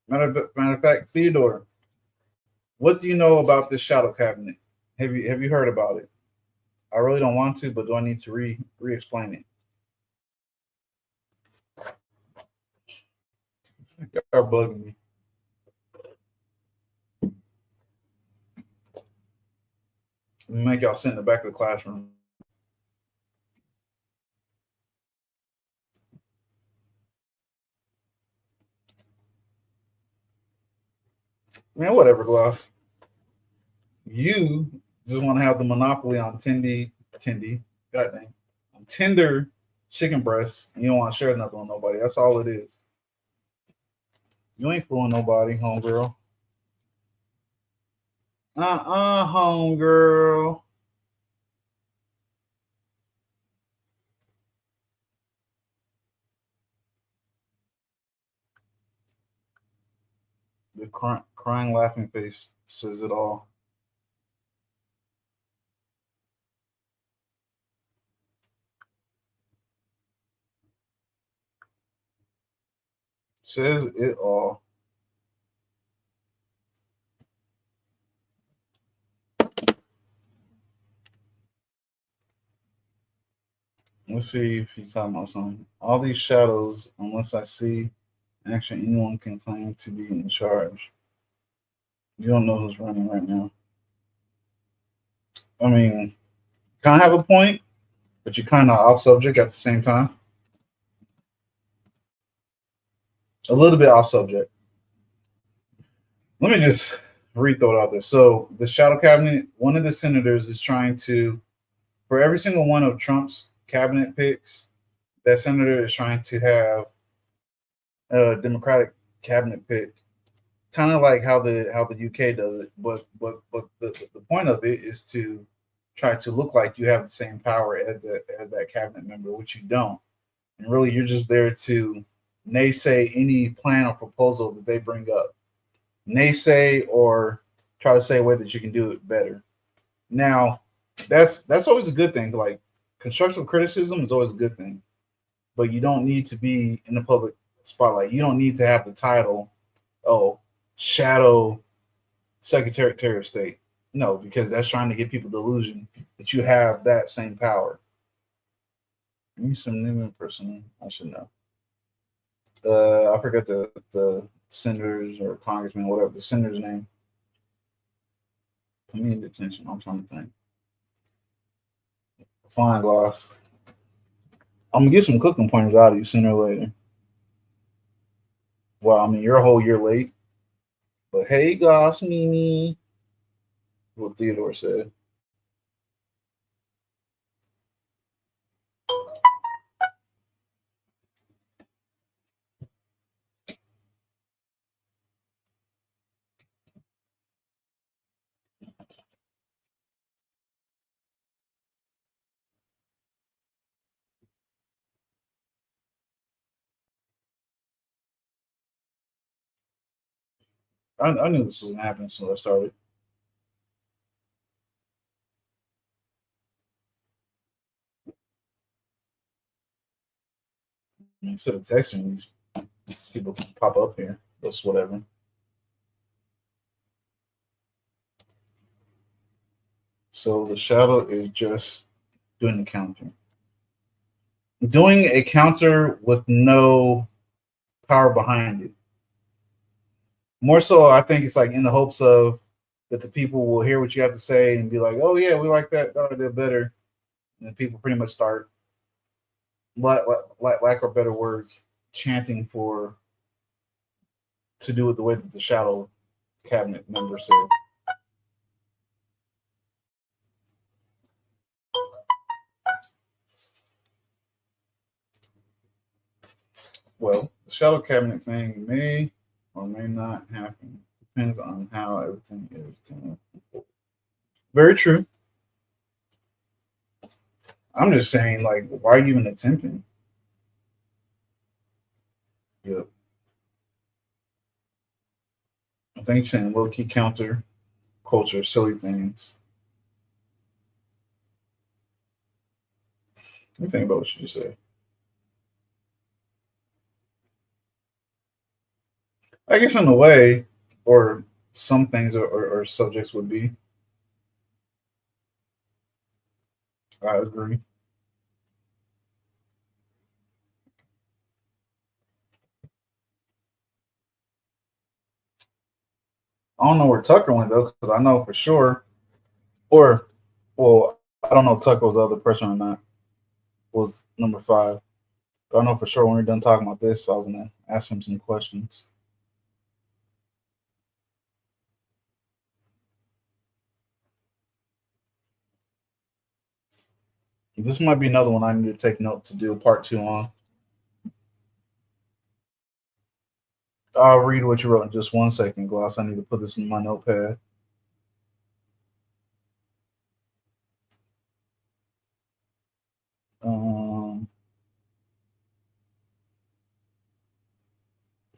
Matter of fact, Theodore, what do you know about this shadow cabinet? Have you heard about it? I really don't want to, but do I need to re-explain it? Y'all bugging me. Make y'all sit in the back of the classroom. Man, whatever, Gloss. You just want to have the monopoly on goddamn, on tender chicken breasts. And you don't want to share nothing with nobody. That's all it is. You ain't fooling nobody, homegirl. Homegirl. The crying, laughing face says it all. Says it all. Let's see if he's talking about something. All these shadows, unless I see action, anyone can claim to be in charge. You don't know who's running right now. I mean, kind of have a point, but you're kind of off subject at the same time. A little bit off subject. Let me just throw it out there. So the shadow cabinet, one of the senators is trying to, for every single one of Trump's cabinet picks, that senator is trying to have a Democratic cabinet pick, kind of like how the UK does it. But the point of it is to try to look like you have the same power as that cabinet member, which you don't. And really, you're just there to naysay any plan or proposal that they bring up. Naysay or try to say a way that you can do it better. Now, that's always a good thing. Like constructive criticism is always a good thing, but you don't need to be in the public spotlight. You don't need to have the title, oh, shadow Secretary of State. No, because that's trying to give people the illusion that you have that same power. I need some new person. I should know. I forgot the senators or congressman, whatever the senator's name. Put me in detention. I'm trying to think. Fine, Gloss. I'm gonna get some cooking pointers out of you sooner or later. Well, I mean, you're a whole year late. But hey, Gloss, Mimi. What Theodore said. I knew this was gonna happen, so I started. Instead of texting, these people pop up here. That's whatever. So the shadow is just doing the counter. Doing a counter with no power behind it. More so, I think it's like in the hopes of that the people will hear what you have to say and be like, "Oh yeah, we like that. That did better." And people pretty much start, lack of better words, chanting for to do it the way that the shadow cabinet member said. Well, the shadow cabinet thing may or may not happen. Depends on how everything is going. Very true. I'm just saying, like, why are you even attempting? Yep. I think you're saying low key counter culture, silly things. Let me think about what you just said. I guess in a way, or some things or subjects would be. I agree. I don't know where Tucker went though, because I know for sure, or well, I don't know if Tucker was the other person or not. Was number 5. But I know for sure when we're done talking about this, I was gonna ask him some questions. This might be another one I need to take note to do a part 2 on. I'll read what you wrote in just 1 second, Gloss. I need to put this in my notepad.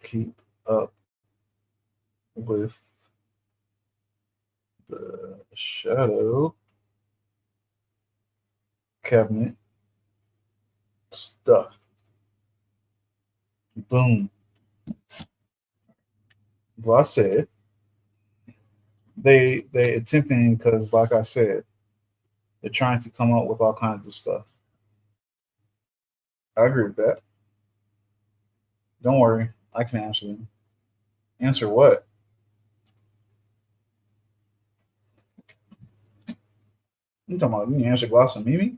keep up with the shadow cabinet stuff. Boom. Well, I said they attempting because, like I said, they're trying to come up with all kinds of stuff. I agree with that. Don't worry, I can answer them. Answer what? You talking about? You can answer Gloss and Mimi?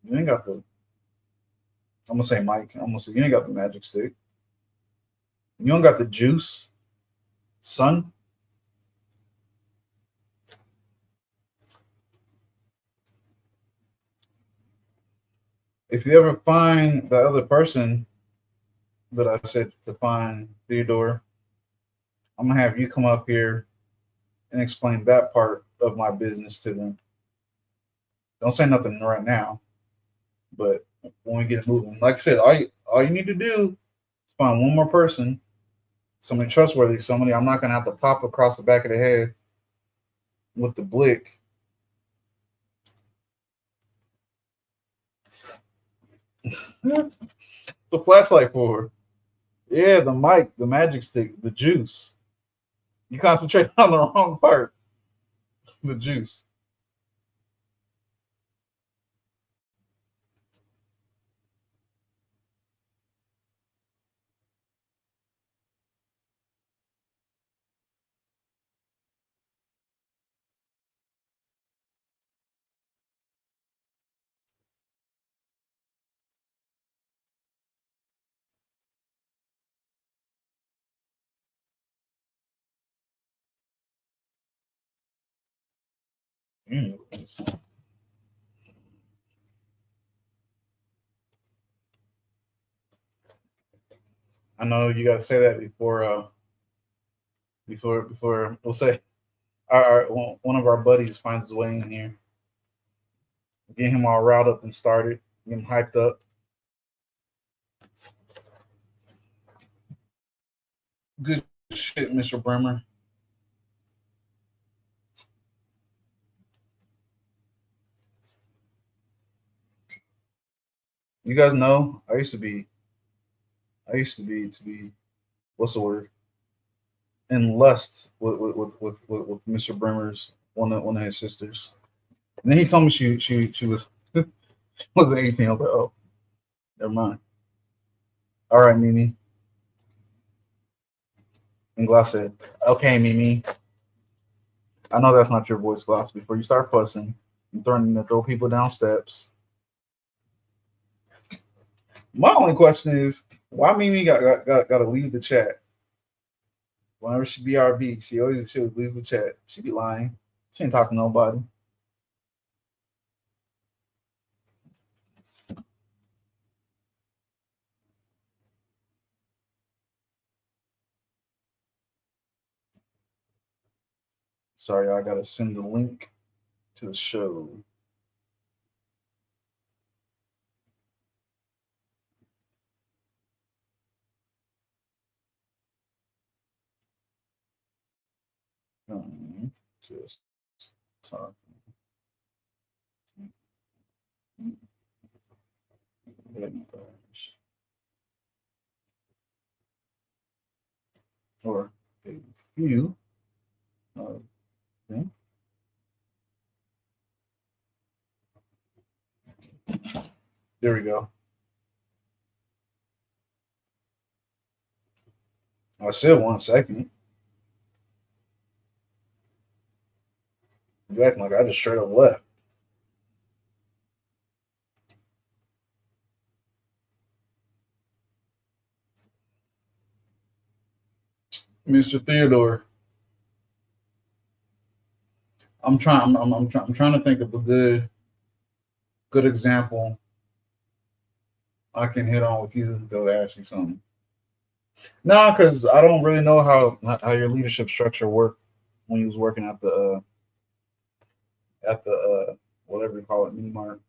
You ain't got the. I'm gonna say Mike. I'm gonna say you ain't got the magic stick. You don't got the juice, son. If you ever find the other person that I said to find, Theodore, I'm gonna have you come up here and explain that part of my business to them. Don't say nothing right now, but when we get moving, like I said, all you need to do is find one more person, somebody trustworthy, somebody I'm not gonna have to pop across the back of the head with the blick. The flashlight for? Yeah, the mic, the magic stick, the juice. You concentrate on the wrong part. The juice. Mm. I know you got to say that before we'll say one of our buddies finds his way in here. Get him all riled up and started, get him hyped up. Good shit, Mr. Bremer. You guys know I used to be to be what's the word? In lust with Mr. Bremer's one of his sisters. And then he told me she was was 18. I was like, oh, never mind. All right, Mimi. And Glass said, okay, Mimi. I know that's not your voice, Glass. Before you start fussing and threatening to throw people down steps. My only question is, why Mimi got to leave the chat? Whenever she BRB, she would leave the chat. She be lying. She ain't talking to nobody. Sorry, I gotta send the link to the show. Just talking. Or a few of them. There we go. I said 1 second. You acting like I just straight up left. Mr. Theodore. I'm trying to think of a good example I can hit on with you to go ask you something. No, because I don't really know how your leadership structure worked when you was working at the whatever you call it, mini mart.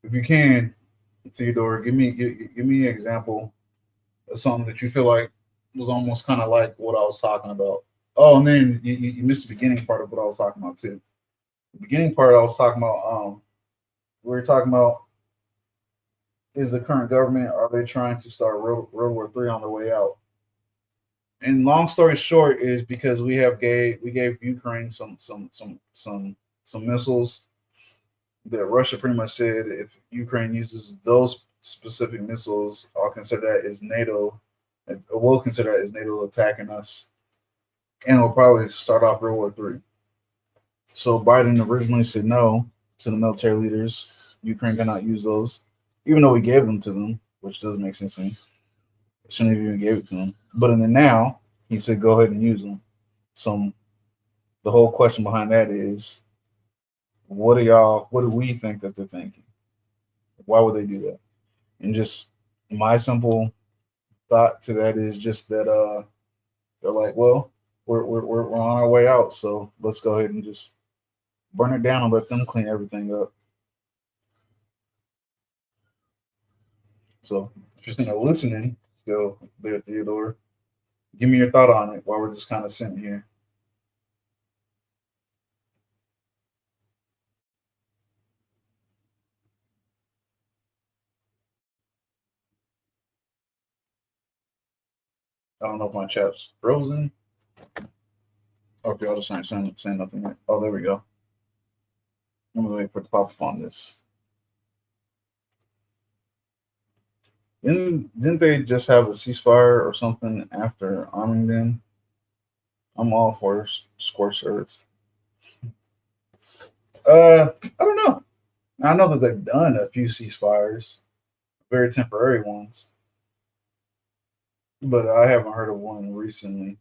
if you can, Theodore, give me an example of something that you feel like was almost kind of like what I was talking about. Oh, and then you missed the beginning part of what I was talking about too. The beginning part I was talking about, we were talking about, is the current government, are they trying to start World War III on the way out? And long story short is because we gave Ukraine some missiles that Russia pretty much said if Ukraine uses those specific missiles, I'll consider that as NATO. We'll consider that as NATO attacking us, and we'll probably start off World War III. So Biden originally said no to the military leaders. Ukraine cannot use those, even though we gave them to them, which doesn't make sense to me. Shouldn't have even gave it to them. But in the now, he said go ahead and use them. So the whole question behind that is, what do we think that they're thinking? Why would they do that? And just my simple thought to that is just that they're like, well, we're on our way out, so let's go ahead and just burn it down and let them clean everything up. So if you're listening still there, Theodore, give me your thought on it while we're just kind of sitting here. I don't know if my chat's frozen. Okay, I'll just saying nothing yet. Oh, there we go. I'm gonna wait for it to pop up on this. Didn't they just have a ceasefire or something after arming them? I'm all for scorched earth. I don't know. I know that they've done a few ceasefires, very temporary ones, but I haven't heard of one recently.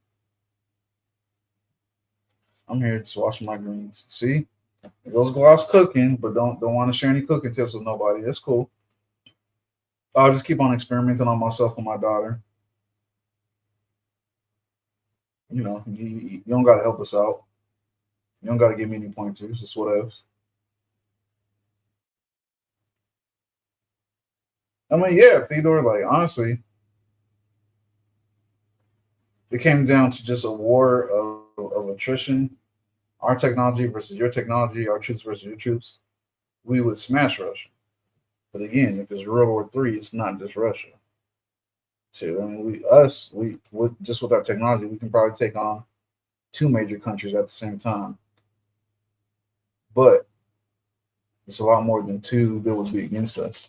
I'm here just washing my greens. See, it goes Gloss cooking, but don't want to share any cooking tips with nobody. That's cool. I'll just keep on experimenting on myself and my daughter. You know, you don't got to help us out. You don't got to give me any pointers. Just whatever. I mean, yeah, Theodore. Like honestly, it came down to just a war of attrition. Our technology versus your technology, our troops versus your troops. We would smash Russia. But again, if it's World War III, it's not just Russia. So I mean, we with our technology, we can probably take on two major countries at the same time. But it's a lot more than two that would be against us.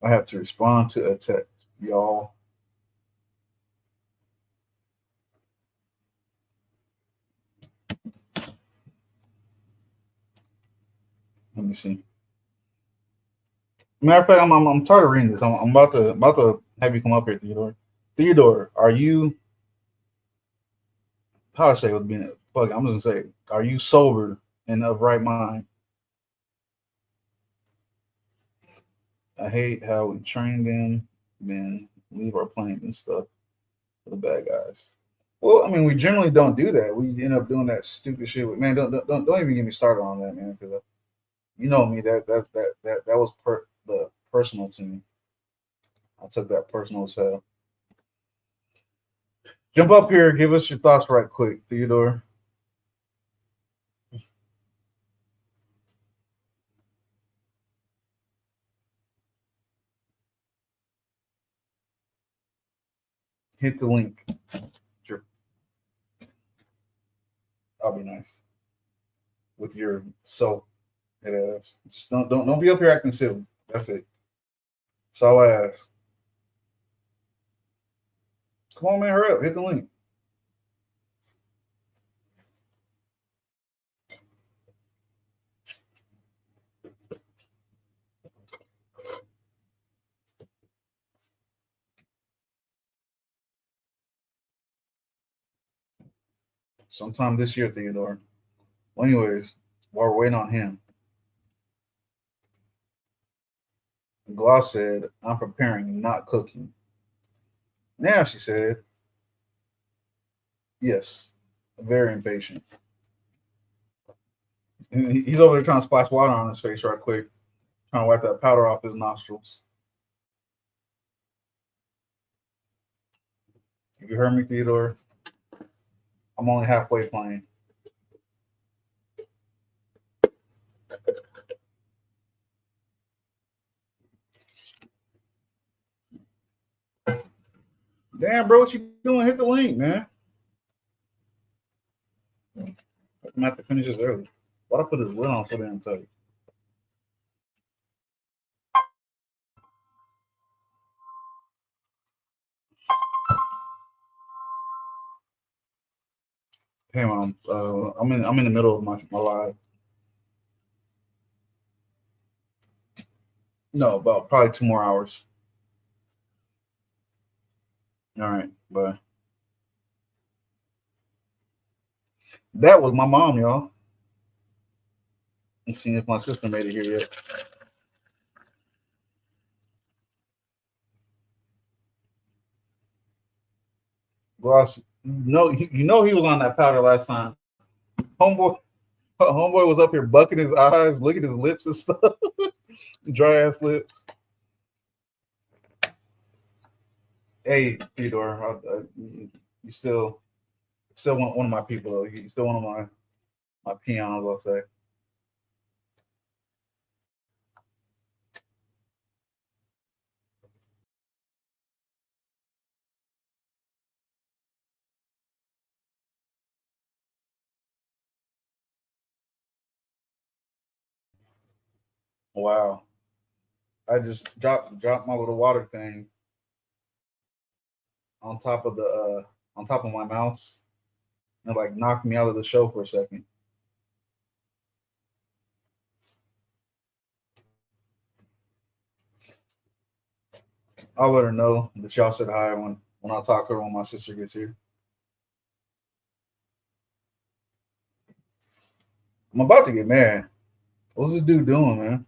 I have to respond to a text, y'all. Let me see. Matter of fact, I'm tired of reading this. I'm about to have you come up here, Theodore. Theodore, are you? How I say with being fuck? I'm just gonna say, are you sober and of right mind? I hate how we train them, then leave our planes and stuff for the bad guys. Well, I mean, we generally don't do that. We end up doing that stupid shit. With, man, don't even get me started on that, man, because you know me. That was the personal to me. I took that personal as hell. Jump up here, give us your thoughts right quick, Theodore. Hit the link. Sure. I'll be nice with your soap head ass. Just don't be up here acting silly. That's it. That's all I ask. Come on, man, hurry up. Hit the link. Sometime this year, Theodore. Well, anyways, while we're waiting on him, Gloss said, I'm preparing, not cooking. Now she said, yes, very impatient. And he's over there trying to splash water on his face right quick, trying to wipe that powder off his nostrils. If you heard me, Theodore, I'm only halfway playing. Damn, bro, what you doing? Hit the link, man. I'm gonna have to finish this early. Why'd I put his lid on so damn tight? Hey, mom, I'm in the middle of my live. No, about probably 2 more hours. All right, bye. That was my mom, y'all. Let's see if my sister made it here yet. Gloss, no, you know he was on that powder last time. Homeboy was up here bucking his eyes, licking his lips and stuff. Dry ass lips. Hey, Theodore, you still one of my people though. You still one of my peons, I'll say. Wow. I just dropped my little water thing on top of my mouse, and like knocked me out of the show for a second. I'll let her know that y'all said hi when I talk to her when my sister gets here. I'm about to get mad. What's this dude doing, man?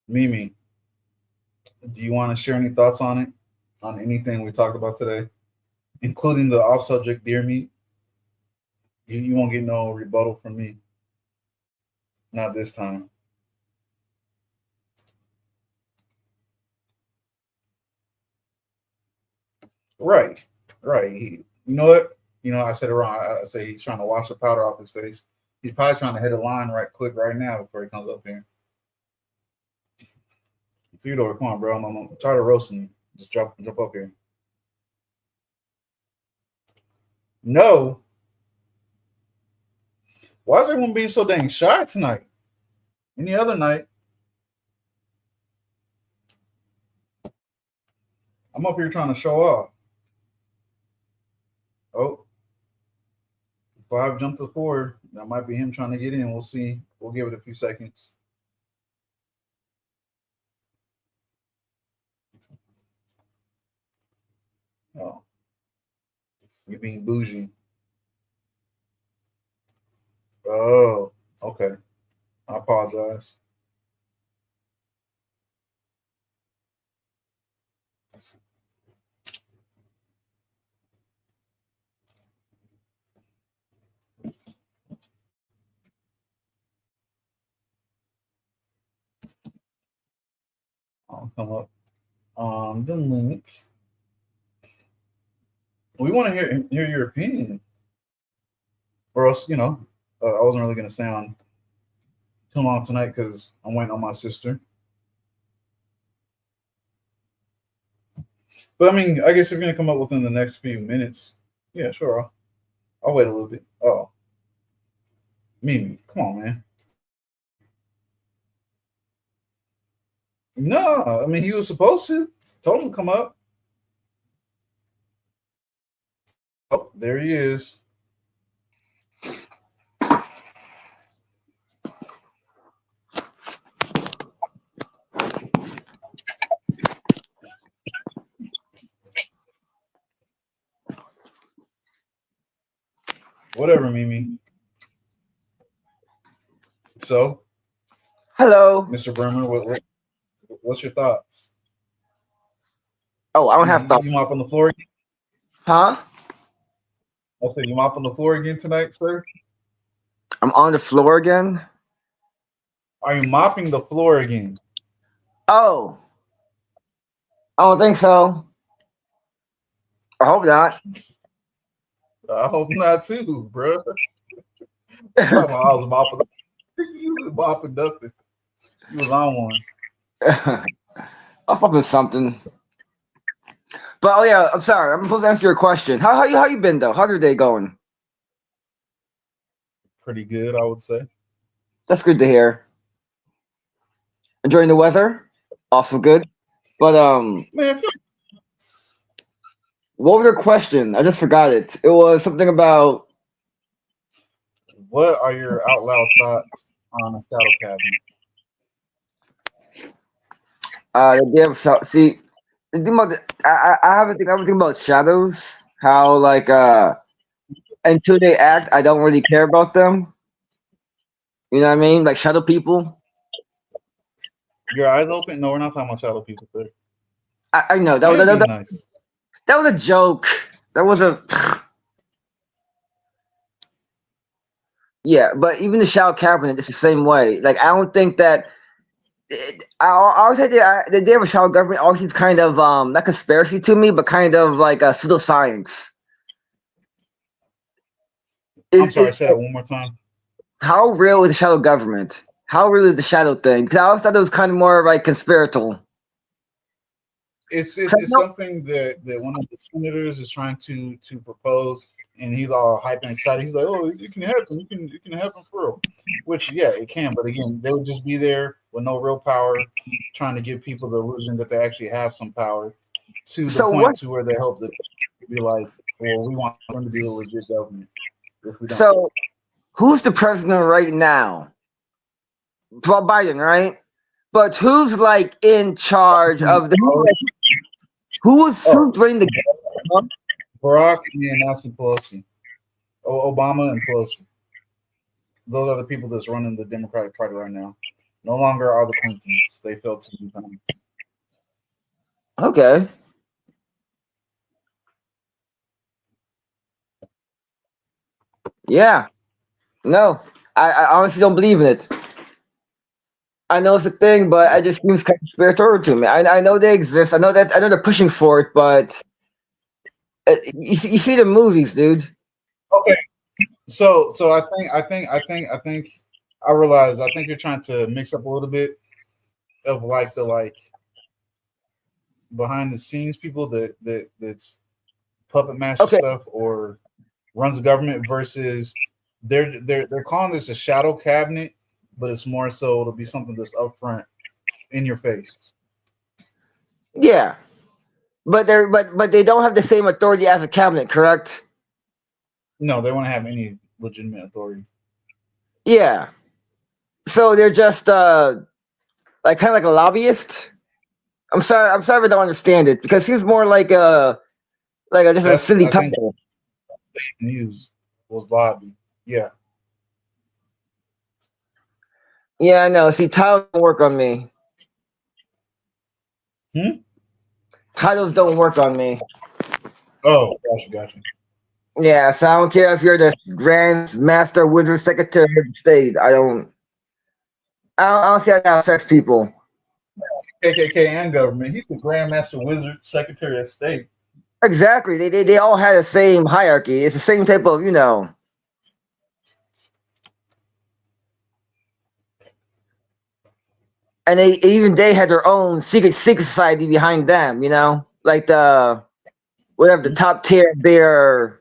Mimi, do you want to share any thoughts on it? On anything we talked about today? Including the off subject deer meat? You won't get no rebuttal from me. Not this time. Right. You know what? I said it wrong. I say he's trying to wash the powder off his face. He's probably trying to hit a line right quick right now before he comes up here. Theodore, come on, bro. I'm tired of roasting you. Just jump up here. No. Why is everyone being so dang shy tonight? Any other night, I'm up here trying to show off. Oh, 5 jumped to 4. That might be him trying to get in. We'll see. We'll give it a few seconds. Oh, you're being bougie. Oh, okay. I apologize. I'll come up on the link. We want to hear your opinion, or else I wasn't really gonna stay on too long tonight because I'm waiting on my sister. But I mean, I guess if you're gonna come up within the next few minutes, yeah, sure. I'll wait a little bit. Oh, Mimi, come on, man. No, I mean he was supposed to. Told him to come up. Oh, there he is. Whatever, Mimi. So, Hello. Mr. Bremer, what's your thoughts? Oh, I don't have thoughts. You mop on the floor again? Huh? I said you mop on the floor again tonight, sir? I'm on the floor again. Are you mopping the floor again? Oh, I don't think so. I hope not. I hope not too, bro. I'm talking about I was mopping. You was mopping nothing. You was on one. I'm fucking something. But oh yeah, I'm sorry. I'm supposed to answer your question. How you been though? How's your day going? Pretty good, I would say. That's good to hear. Enjoying the weather? Also good. But Man, what was your question? I just forgot it. It was something about what are your out loud thoughts on a shadow cabinet? the damn see the thing about I haven't think everything about shadows. How like until they act, I don't really care about them. You know what I mean? Like shadow people. Your eyes open? No, we're not talking about shadow people, sir. I know I am being nice. that was a joke. That was a yeah. But even the shadow cabinet is the same way. Like I don't think that. I always say the idea of a shadow government always seems kind of not conspiracy to me, but kind of like a pseudoscience. I'm sorry, say that one more time. How real is the shadow government? How real is the shadow thing? Because I always thought it was kind of more like conspiratorial. It's So, something that one of the senators is trying to propose, and he's all hyped and excited. He's like, "Oh, it can happen. It can happen for real." Which, yeah, it can. But again, they would just be there with no real power, trying to give people the illusion that they actually have some power, to the so point what? to where they hope that be like, "Well, we want them to be a legit government." If we don't, So who's the president right now? Well, Biden, right? But who's like in charge of the who's running the Barack and Nancy Pelosi, Obama and Pelosi. Those are the people that's running the Democratic Party right now. No longer are the Clintons. They failed to become. Okay. Yeah. No. I honestly don't believe in it. I know it's a thing, but it just seems kind of conspiratorial to me. I know they exist. I know they're pushing for it, but you see the movies, dude. Okay, so I realize I think you're trying to mix up a little bit of like the behind the scenes people that's puppet master Okay. stuff or runs the government versus they're calling this a shadow cabinet, but it's more so it'll be something that's upfront in your face. Yeah. But they don't have the same authority as a cabinet, correct? No, they want to have any legitimate authority. Yeah. So they're just like kind of like a lobbyist. I'm sorry if I don't understand it because he's more like a just a That's silly I think title. news was lobby. Yeah. Yeah, I know. See, titles don't work on me. Titles don't work on me. Oh, gotcha. Yeah, so I don't care if you're the Grand Master Wizard Secretary of State. I don't see how that affects people. KKK and government. He's the Grand Master Wizard, Secretary of State. Exactly. They all had the same hierarchy. It's the same type of, and they had their own secret society behind them, like the whatever the top tier bear,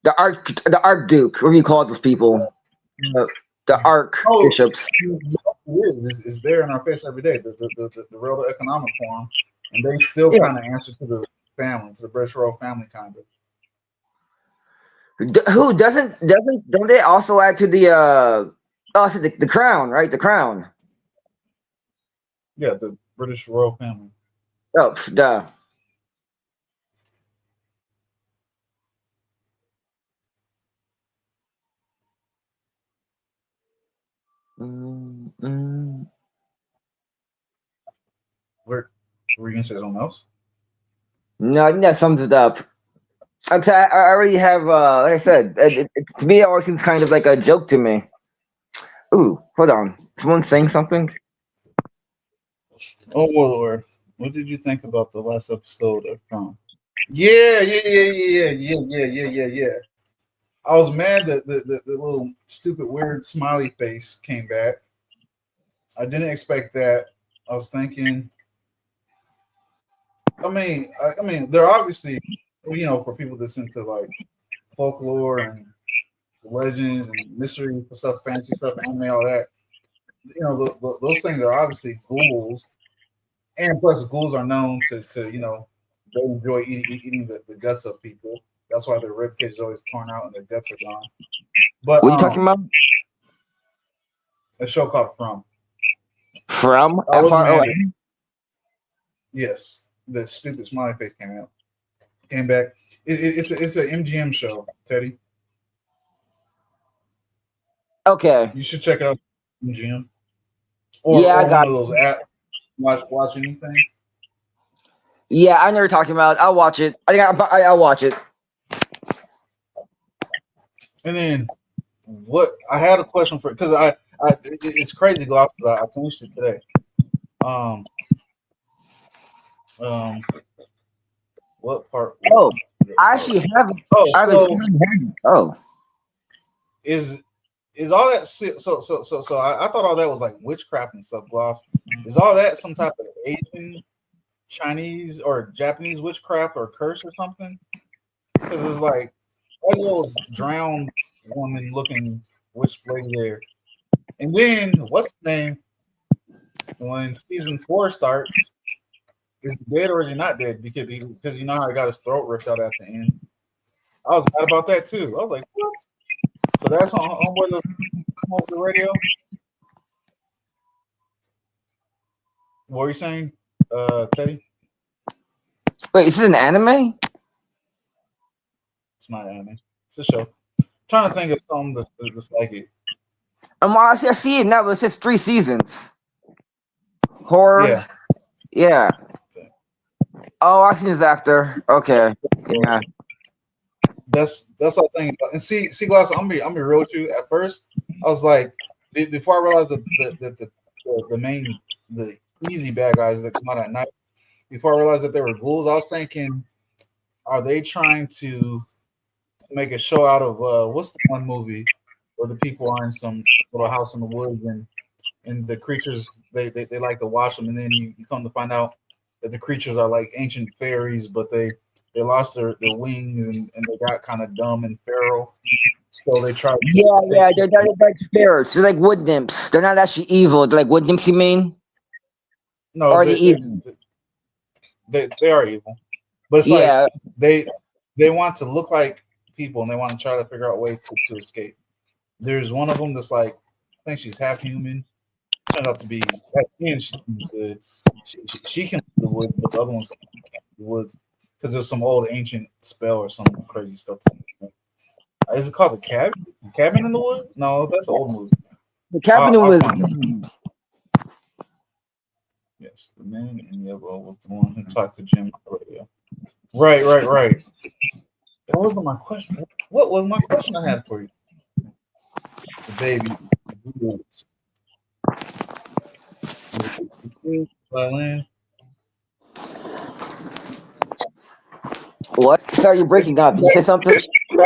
the Archduke, what do you call those people? The Oh, Archbishops. is there in our face every day. The World Economic Forum, and they still Yeah. kind of answer to the family, to the British royal family, kind of. Who don't they also add to the also the crown, right? The crown. Yeah, the British royal family. Oh, duh. Were you gonna say something else? No, I think that sums it up. I already have, like I said, to me, it always seems kind of like a joke to me. Ooh, hold on. Someone saying something? Oh Warlord, what did you think about the last episode of From? Yeah. I was mad that the little stupid weird smiley face came back. I didn't expect that. I was thinking. I mean, they're obviously, for people that's into like folklore and legends and mystery stuff, fantasy stuff, anime, all that. Those things are obviously ghouls, and plus ghouls are known to they enjoy eating the guts of people. That's why their rib cage is always torn out and their guts are gone. But What are you talking about? a show called From. From I was mad. FROM? Yes, the stupid smiley face came back. It's an MGM show, Teddy. Okay. You should check out MGM Yeah, I or got one of those apps. Watch anything. Yeah, I know what you're talking about. I'll watch it. I'll watch it. And then what? I had a question for because it's crazy, Gloss. I finished it today. Um, what part? Oh, I actually haven't. Oh, I haven't so seen it. Oh, is all that so I thought all that was like witchcraft and stuff, Gloss. Is all that some type of Asian, Chinese, or Japanese witchcraft or curse or something? Because it's like a little drowned woman looking witch lady there. And then what's the name when season 4 starts? Is he dead or is he not dead? Because you know how he got his throat ripped out at the end. I was mad about that too. I was like, what? So that's on the radio. What were you saying, Teddy? wait, is this an anime? It's not anime. It's a show. I'm trying to think of something that's like it. I see it now. But it says 3 seasons. Horror. Yeah. Oh, I see this actor. Okay. Yeah. That's what I'm thinking about. And see, Glass, I'm be real with you. At first, I was like, before I realized that the easy bad guys that come out at night. Before I realized that they were ghouls, I was thinking, are they trying to make a show out of what's the one movie where the people are in some little house in the woods and the creatures they like to watch them, and then you come to find out that the creatures are like ancient fairies, but they lost their wings and they got kind of dumb and feral. So they try. Yeah. They're like spirits. They're like wood nymphs. They're not actually evil. They're like wood nymphs. You mean? No, Or are they evil? They are evil, but it's Yeah. like they want to look like people and they want to try to figure out ways to escape. There's one of them that's like, I think she's half human. Turns out to be she's good. She can do the woods, but the other ones can't do the woods because there's some old ancient spell or some crazy stuff. Is it called the cabin? Cabin in the woods? No, that's an old movie. The cabin was. Yes, the man in yellow was the one who talked to Jim on the radio. Right. That wasn't my question. What was my question I had for you? The baby. Violin. What? Sorry, you're breaking up. Did you say something? No,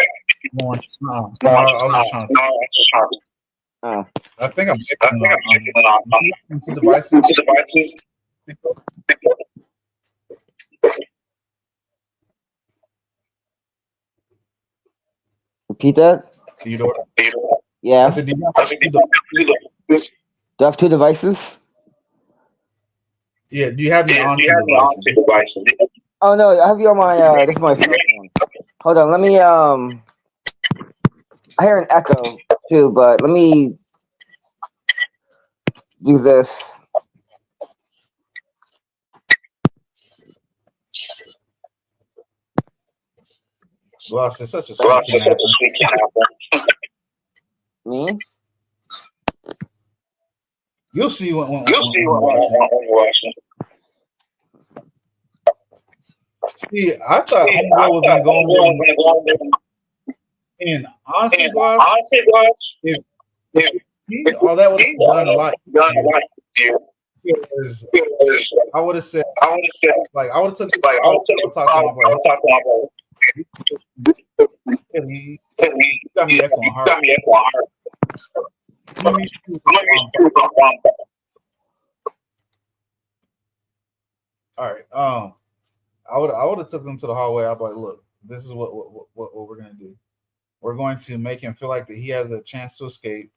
I was just trying to. Oh. I think I'm on two devices. Repeat that. Theodore. Yeah. I said, do you have 2 devices? Yeah. Do you have me on two devices? Oh no, I have you on my. This is my cell phone. Hold on. Let me. I hear an echo too, but let me do this. Lost is such a sweet kid. Me? You'll see You'll see when you watch it. when you watch it. See, I thought See, I Homegirl was gonna thought go on Homegirl was gonna go on there and honestly, and Gloss, honestly, guys, if if he, all that would have all done a that lot done a easier lot easier, because because I would have said I would have said, like I would have took like, I I would would take, have talked to him. I'm I like, would talk to my brother. hey, he Tell me, got me you echoing hard. got me at my heart. Let me see Let me see what I'm all right. I would have took him to the hallway. I'd be like, look, this is what we're gonna do. We're going to make him feel like that he has a chance to escape.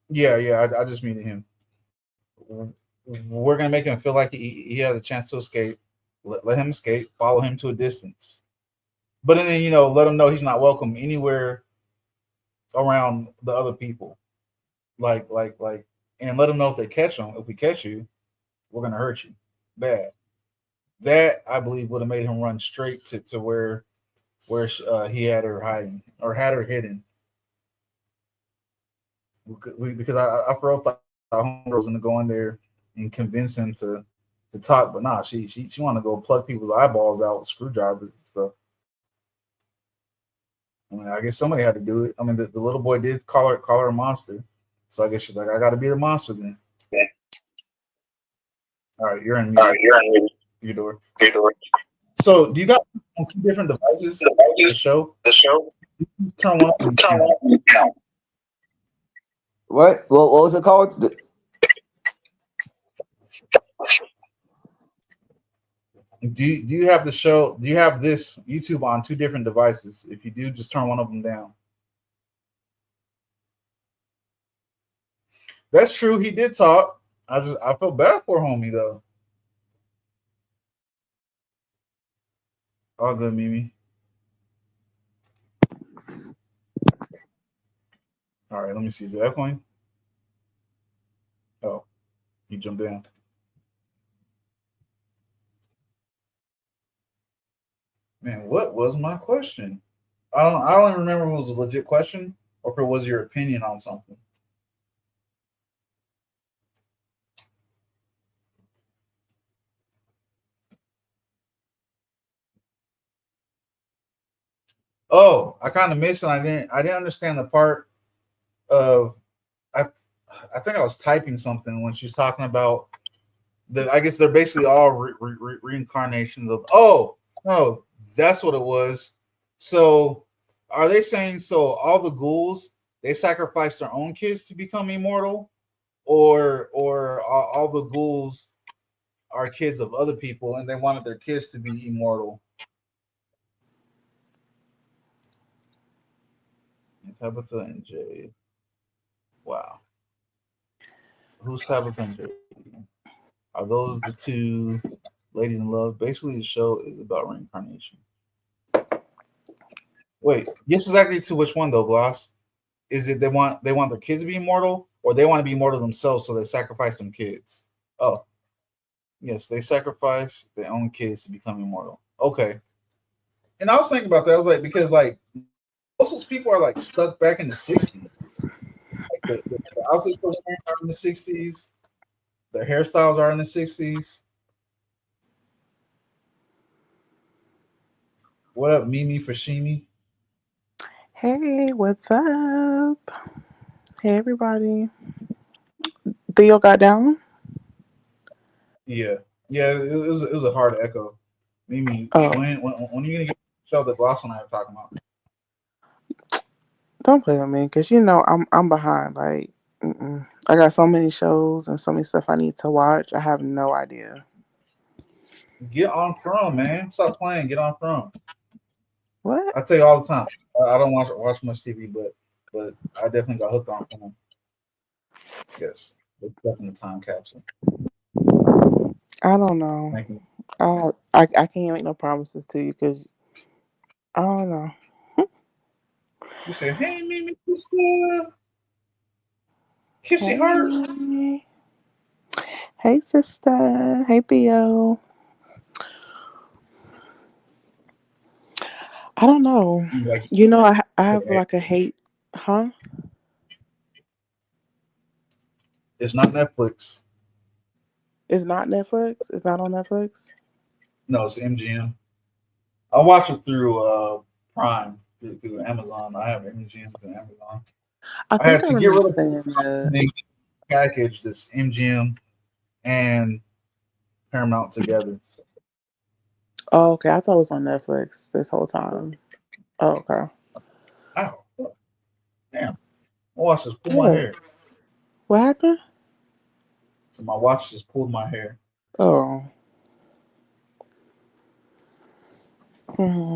Yeah, I just muted him. We're gonna make him feel like he has a chance to escape. Let him escape. Follow him to a distance. But then let him know he's not welcome anywhere around the other people. Like, and let him know if they catch him. If we catch you, we're gonna hurt you bad. That I believe would have made him run straight to where he had her hiding or had her hidden. Because I for real thought Homegirl was gonna go in there and convince him to talk, but nah, she want to go plug people's eyeballs out with screwdrivers and stuff. I mean, I guess somebody had to do it. I mean, the little boy did call her a monster, so I guess she's like, I got to be the monster then. Yeah. All right, you're in All right, you're on Theodore. Theodore. So, do you got on two different devices? The show. The show. Turn one on. Turn on. Count. What? What was it called? Do you have the show? Do you have this YouTube on two different devices? If you do, just turn one of them down. That's true. He did talk. I feel bad for homie though. All good, Mimi. All right, let me see. Is it echoing? Oh, he jumped down. Man, what was my question? I don't even remember if it was a legit question or if it was your opinion on something. Oh, I kind of missed and I didn't understand the part of I I think I was typing something when she's talking about that. I guess they're basically all reincarnations of. Oh no, that's what it was. So are they saying so all the ghouls they sacrifice their own kids to become immortal, or all the ghouls are kids of other people and they wanted their kids to be immortal? And Tabitha and Jade. Wow. Who's Tabitha and Jade? Are those the two ladies in love? Basically, the show is about reincarnation. Wait, guess exactly to which one though, Gloss? Is it they want their kids to be immortal, or they want to be immortal themselves, so they sacrifice some kids? Oh, yes, they sacrifice their own kids to become immortal. Okay. And I was thinking about that. I was like, because like most of those people are like stuck back in the '60s. Like the outfits they're wearing are in the '60s. Their hairstyles are in the '60s. What up, Mimi Fushimi? Hey, what's up? Hey, everybody. Theo got down? Yeah, it was a hard echo. Mimi, Oh, when are you gonna get the show that Gloss and I are talking about? don't play with me, cause you know I'm behind. Like, I got so many shows and so many stuff I need to watch. I have no idea. Get on From, man. Stop playing. Get on From. What? I tell you all the time. I don't watch much TV, but I definitely got hooked on From. Yes, it's definitely a time capsule. I don't know. Thank you. I can't make no promises to you, cause I don't know. You say, "Hey, Mimi, sister, kissy heart." Hey, hey, sister. Hey, Theo. I don't know. You like You know, I have like a hate, huh? It's not Netflix. It's not Netflix. It's not on Netflix. No, it's MGM. I watch it through Prime through Amazon. I have MGM through Amazon. I I had think I to get remember rid of saying that. the package that's MGM and Paramount together. Oh, okay. I thought it was on Netflix this whole time. Oh, okay. Ow. Damn. My watch just pulled my What? hair. What happened? So my watch just pulled my hair. Oh. Hmm.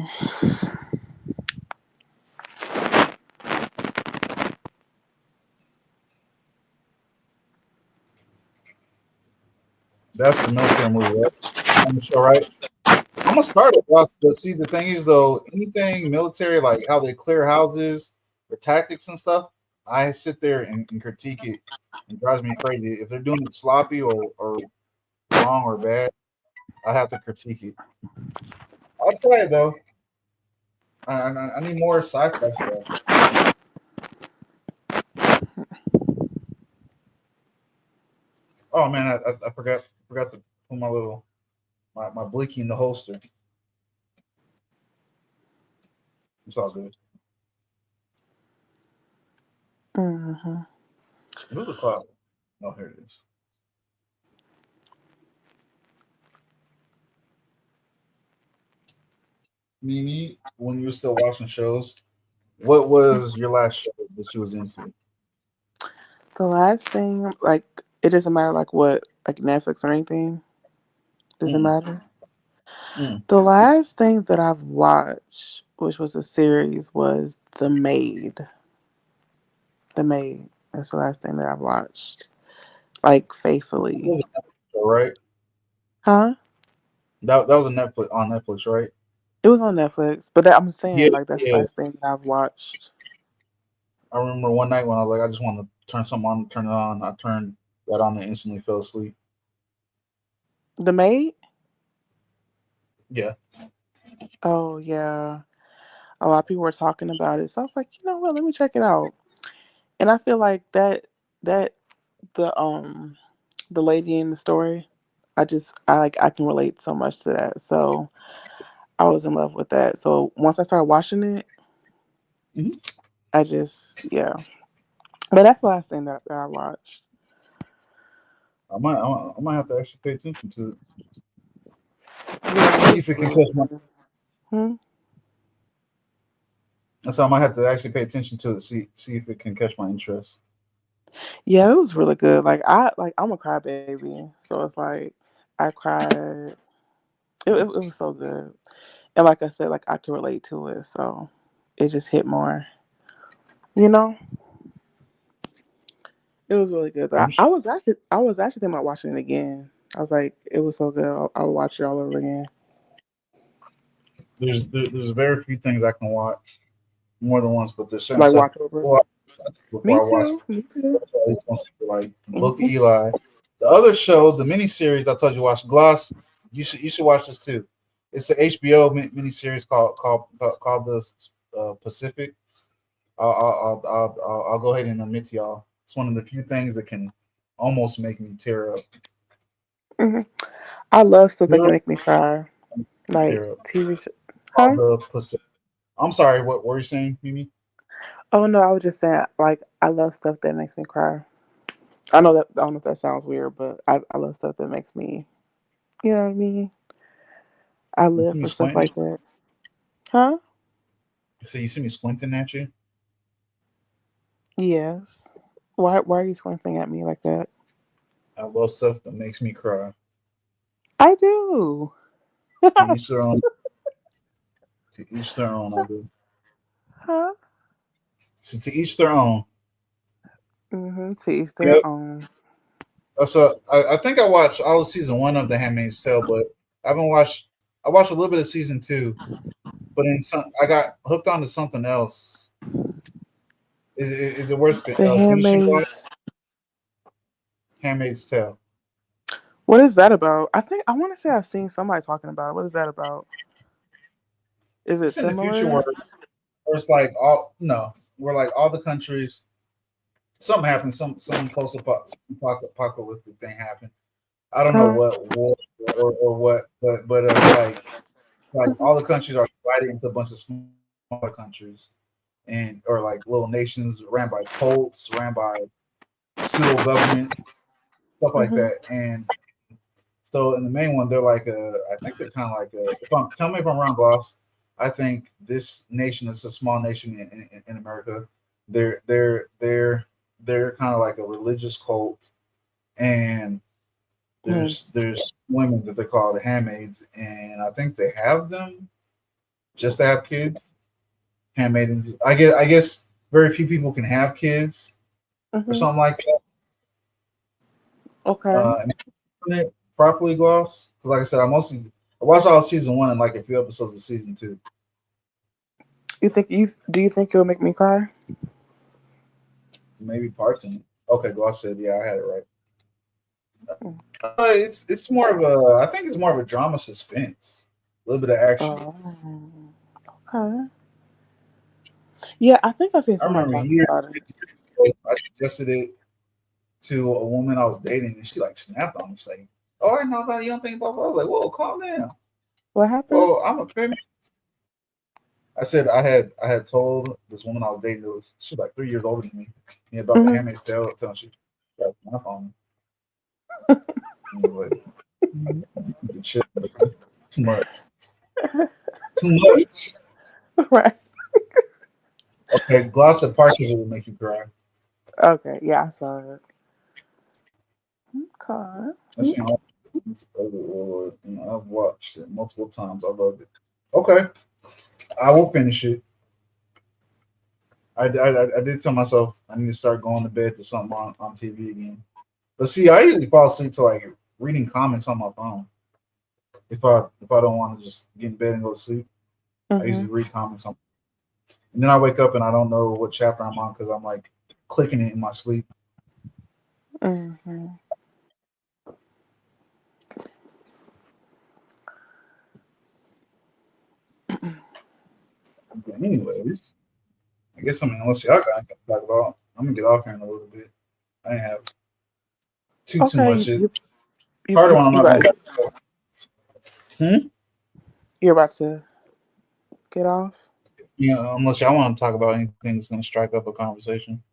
That's the military movie, right? On the show, right? I'm gonna start it, boss. But see, the thing is, though, anything military, like how they clear houses or tactics and stuff, I sit there and critique it. It drives me crazy. If they're doing it sloppy or wrong or bad, I have to critique it. I'll try it though. I need more sci-fi stuff. Oh man, I forgot to put my little my blicky in the holster. It's all good. Hmm. Where's the cloud? Oh, here it is. Mimi, when you were still watching shows, what was your last show that you was into? The last thing, like, it doesn't matter, like, what, like, Netflix or anything. Doesn't Mm, matter. mm, The last thing that I've watched, which was a series, was The Maid. The Maid. That's the last thing that I've watched, like, That faithfully. was a Netflix show, right? Huh? That was a Netflix on Netflix, right? It was on Netflix, but I'm Yeah, saying, like, that's the yeah. last thing that I've watched. I remember one night when I was like, I just want to turn something on, turn it on. I turned that on and instantly fell asleep. The Maid? Yeah. Oh, yeah. A lot of people were talking about it. So I was like, you know what, let me check it out. And I feel like that the the lady in the story, I can relate so much to that. So I was in love with that. So once I started watching it, Mhm. I just yeah. But that's the last thing that I watched. I might have to actually pay attention to it. Yeah, it See was if it can really catch my. good. Hmm? So I might have to actually pay attention to it. See if it can catch my interest. Yeah, it was really good. I'm a crybaby, so it's like I cried. It was so good. And like I said, like I could relate to it, so it just hit more. You know, it was really good. I'm I was actually thinking about watching it again. I was like, it was so good. I'll watch it all over again. there's very few things I can watch more than once, but there's certain Like stuff watch over. before Me before I watch too. Me too. at least once, like Book of Hmm. Eli. The other show, the miniseries I told you to watch, Gloss. You should watch this too. It's an HBO miniseries called the Pacific. I'll go ahead and admit to y'all, it's one of the few things that can almost make me tear up. Hmm. I love stuff that can Tear make me cry, like tear up. TV show. Called Huh? the Pacific. I'm sorry. What were you saying, Mimi? Oh no, I was just saying, like I love stuff that makes me cry. I know that I don't know if that sounds weird, but I love stuff that makes me. You know what I mean? I You live see me for stuff squinting? like that. Huh? So you see me squinting at you? Yes. Why are you squinting at me like that? I love stuff that makes me cry. I do. To each their own. To each their own. I do. Huh? So to each their own. To each Yep. their own. So I think I watched all of season one of The Handmaid's Tale, but I haven't watched. I watched a little bit of season two, but then I got hooked onto something else. Is it worth The finishing? Handmaids. Handmaid's Tale. What is that about? I want to say I've seen somebody talking about it. What is that about? Is it It's in the future where, similar? where it's like all no, where like all the countries something happened. Some post-apocalyptic thing happened. I don't know Huh? what war or what, but it's like Mhm. all the countries are divided into a bunch of smaller countries and or like little nations ran by cults, ran by pseudo government, stuff like Mhm. that. And so in the main one, they're like I think they're kind of like if I'm tell me if I'm wrong, boss. I think this nation is a small nation in America. They're they're they're they're kind of like a religious cult, and Mm. there's women that they call the handmaids, and I think they have them just to have kids. Handmaidens. I guess very few people can have kids or Mhm. something like that. Okay. Am I doing it properly, Gloss? Because like I said, I watched all season one and like a few episodes of season two. You think it'll make me cry? Maybe parts in it. Okay, Gloss said, yeah, I had it right. Mm. It's more of a I think it's more of a drama suspense, a little bit of action. Oh. Okay. Yeah, I think I seen I somebody remember talking years about it. ago, I suggested it to a woman I was dating, and she like snapped on me, saying, "Oh, I know about it. You don't think about." I was like, "Whoa, calm down." What happened? Well, I'm a feminist. I said I had told this woman I was dating, she was like 3 years older than me about the Mhm. Handmaid's Tale, telling she got snap on me. And I was like, shit, too much, too much. Right. Okay, Gloss of Partridge will make you cry. Okay. Yeah, I saw it. Okay. I've seen all I've watched it multiple times. I love it. Okay, I will finish it. I did tell myself I need to start going to bed to something on TV again. But see, I usually fall asleep to like reading comics on my phone. If I don't want to just get in bed and go to sleep, I usually Mhm. read comics on. And then I wake up and I don't know what chapter I'm on because I'm like clicking it in my sleep. Mhm. But anyways, I guess I mean unless y'all got anything to talk about, I'm gonna get off here in a little bit. I didn't have too Okay. much. It's You harder you when I'm you not about being. Hmm? you're about to get off? Yeah, unless y'all want to talk about anything that's gonna strike up a conversation.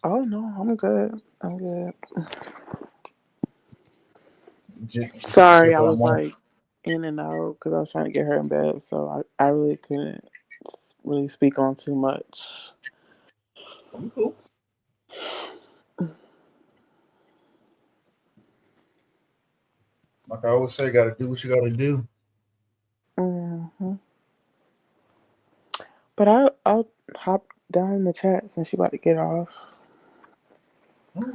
Oh no, I'm good. I'm good. Just Sorry, here I for that was moment. like in and out because I was trying to get her in bed, so I really couldn't really speak on too much. You cool. Like I always say, gotta do what you gotta do. Hmm. But I'll hop down in the chat since she about to get off.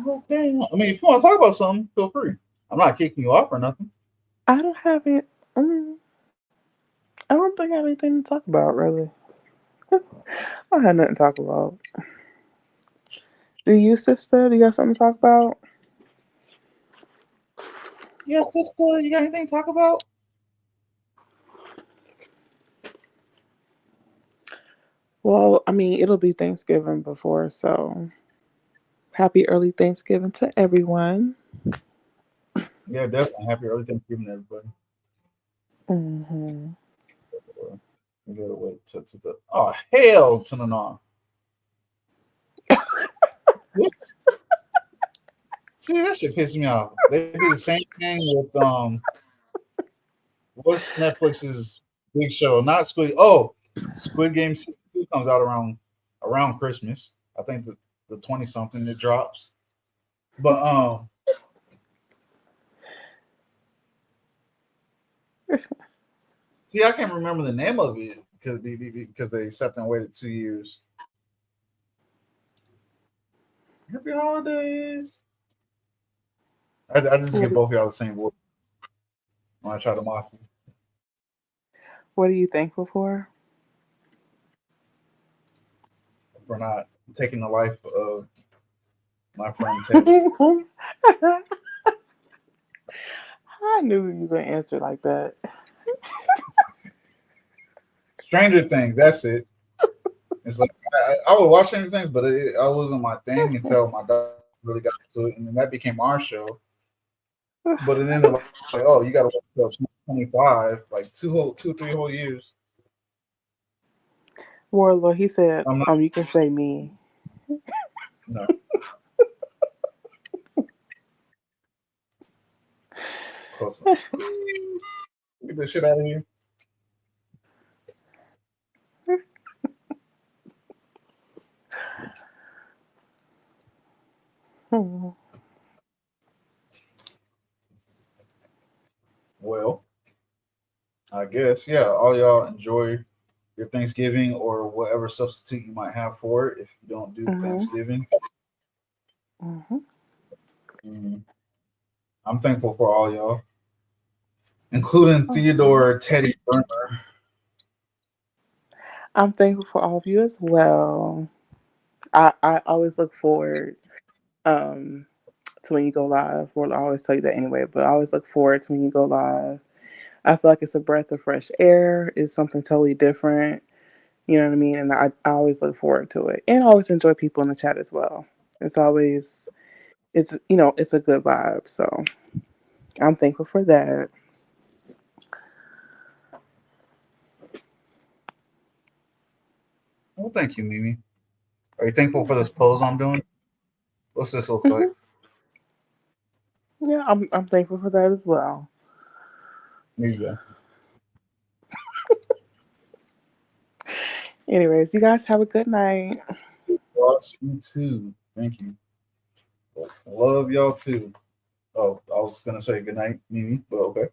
Okay. I mean, if you want to talk about something, feel free. I'm not kicking you off or nothing. I don't have it. I don't think I have anything to talk about really. I don't have nothing to talk about. Do you, sister? Do you got something to talk about? Yeah, sister, you got anything to talk about? Well, I mean, it'll be Thanksgiving before, so happy early Thanksgiving to everyone. Yeah, definitely. Happy early Thanksgiving, everybody. Hmm. We gotta wait to the oh hell to the no. See, that shit pisses me off. They do the same thing with what's Netflix's big show? Not Squid. Oh, Squid Game season 2 comes out around Christmas. I think the 20 something it drops. But see, I can't remember the name of it because they sat there and waited 2 years. Happy holidays. I just What give both of y'all the same voice when I try to mock you What are you thankful for? for not taking the life of my friend Taylor. I knew you were gonna answer like that. Stranger Things, that's it. It's like I would watch Stranger Things, but I wasn't my thing until my dog really got into it, and then that became our show. But then they're like, oh, you got to wait till 25, like 3 whole years. Warlord, he said, I'm not you can say me. no. Close enough. Get this shit out of here. Hmm. Well, I guess yeah. All y'all enjoy your Thanksgiving or whatever substitute you might have for it if you don't do Mhm. Thanksgiving. Mhm. Mm, I'm thankful for all y'all, including Theodore Teddy Burner. I'm thankful for all of you as well. I always look forward um to when you go live. Well, I always tell you that anyway, but I always look forward to when you go live. I feel like it's a breath of fresh air. It's something totally different. You know what I mean? And I always look forward to it. And I always enjoy people in the chat as well. It's always it's a good vibe. So I'm thankful for that. Well, thank you, Mimi. Are you thankful for this pose I'm doing? What's this look like? Yeah, I'm thankful for that as well. There you go. Anyways, you guys have a good night. Lots you too. Thank you. Love y'all too. Oh, I was gonna say good night, Mimi, but okay.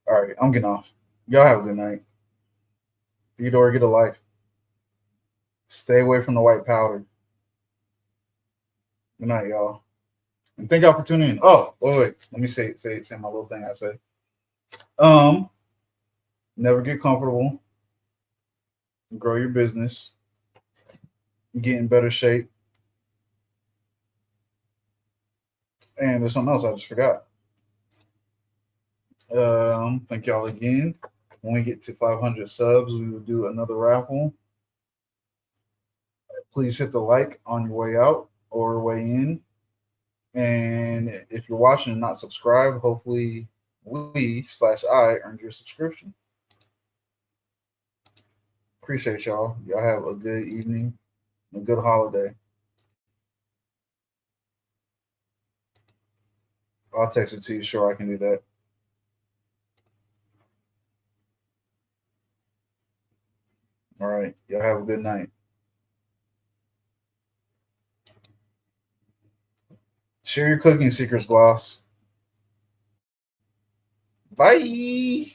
All right, I'm getting off. Y'all have a good night. Theodore, get a life. Stay away from the white powder. Good night, y'all. And thank y'all for tuning in. Oh, wait. Let me say my little thing I say. Um, never get comfortable. Grow your business. Get in better shape. And there's something else I just forgot. Thank y'all again. When we get to 500 subs, we will do another raffle. Please hit the like on your way out or way in. And if you're watching and not subscribed, hopefully we/I earned your subscription. Appreciate y'all. Y'all have a good evening, a good holiday. I'll text it to you. Sure, I can do that. All right. Y'all have a good night. Share your cooking secrets, Gloss. Bye.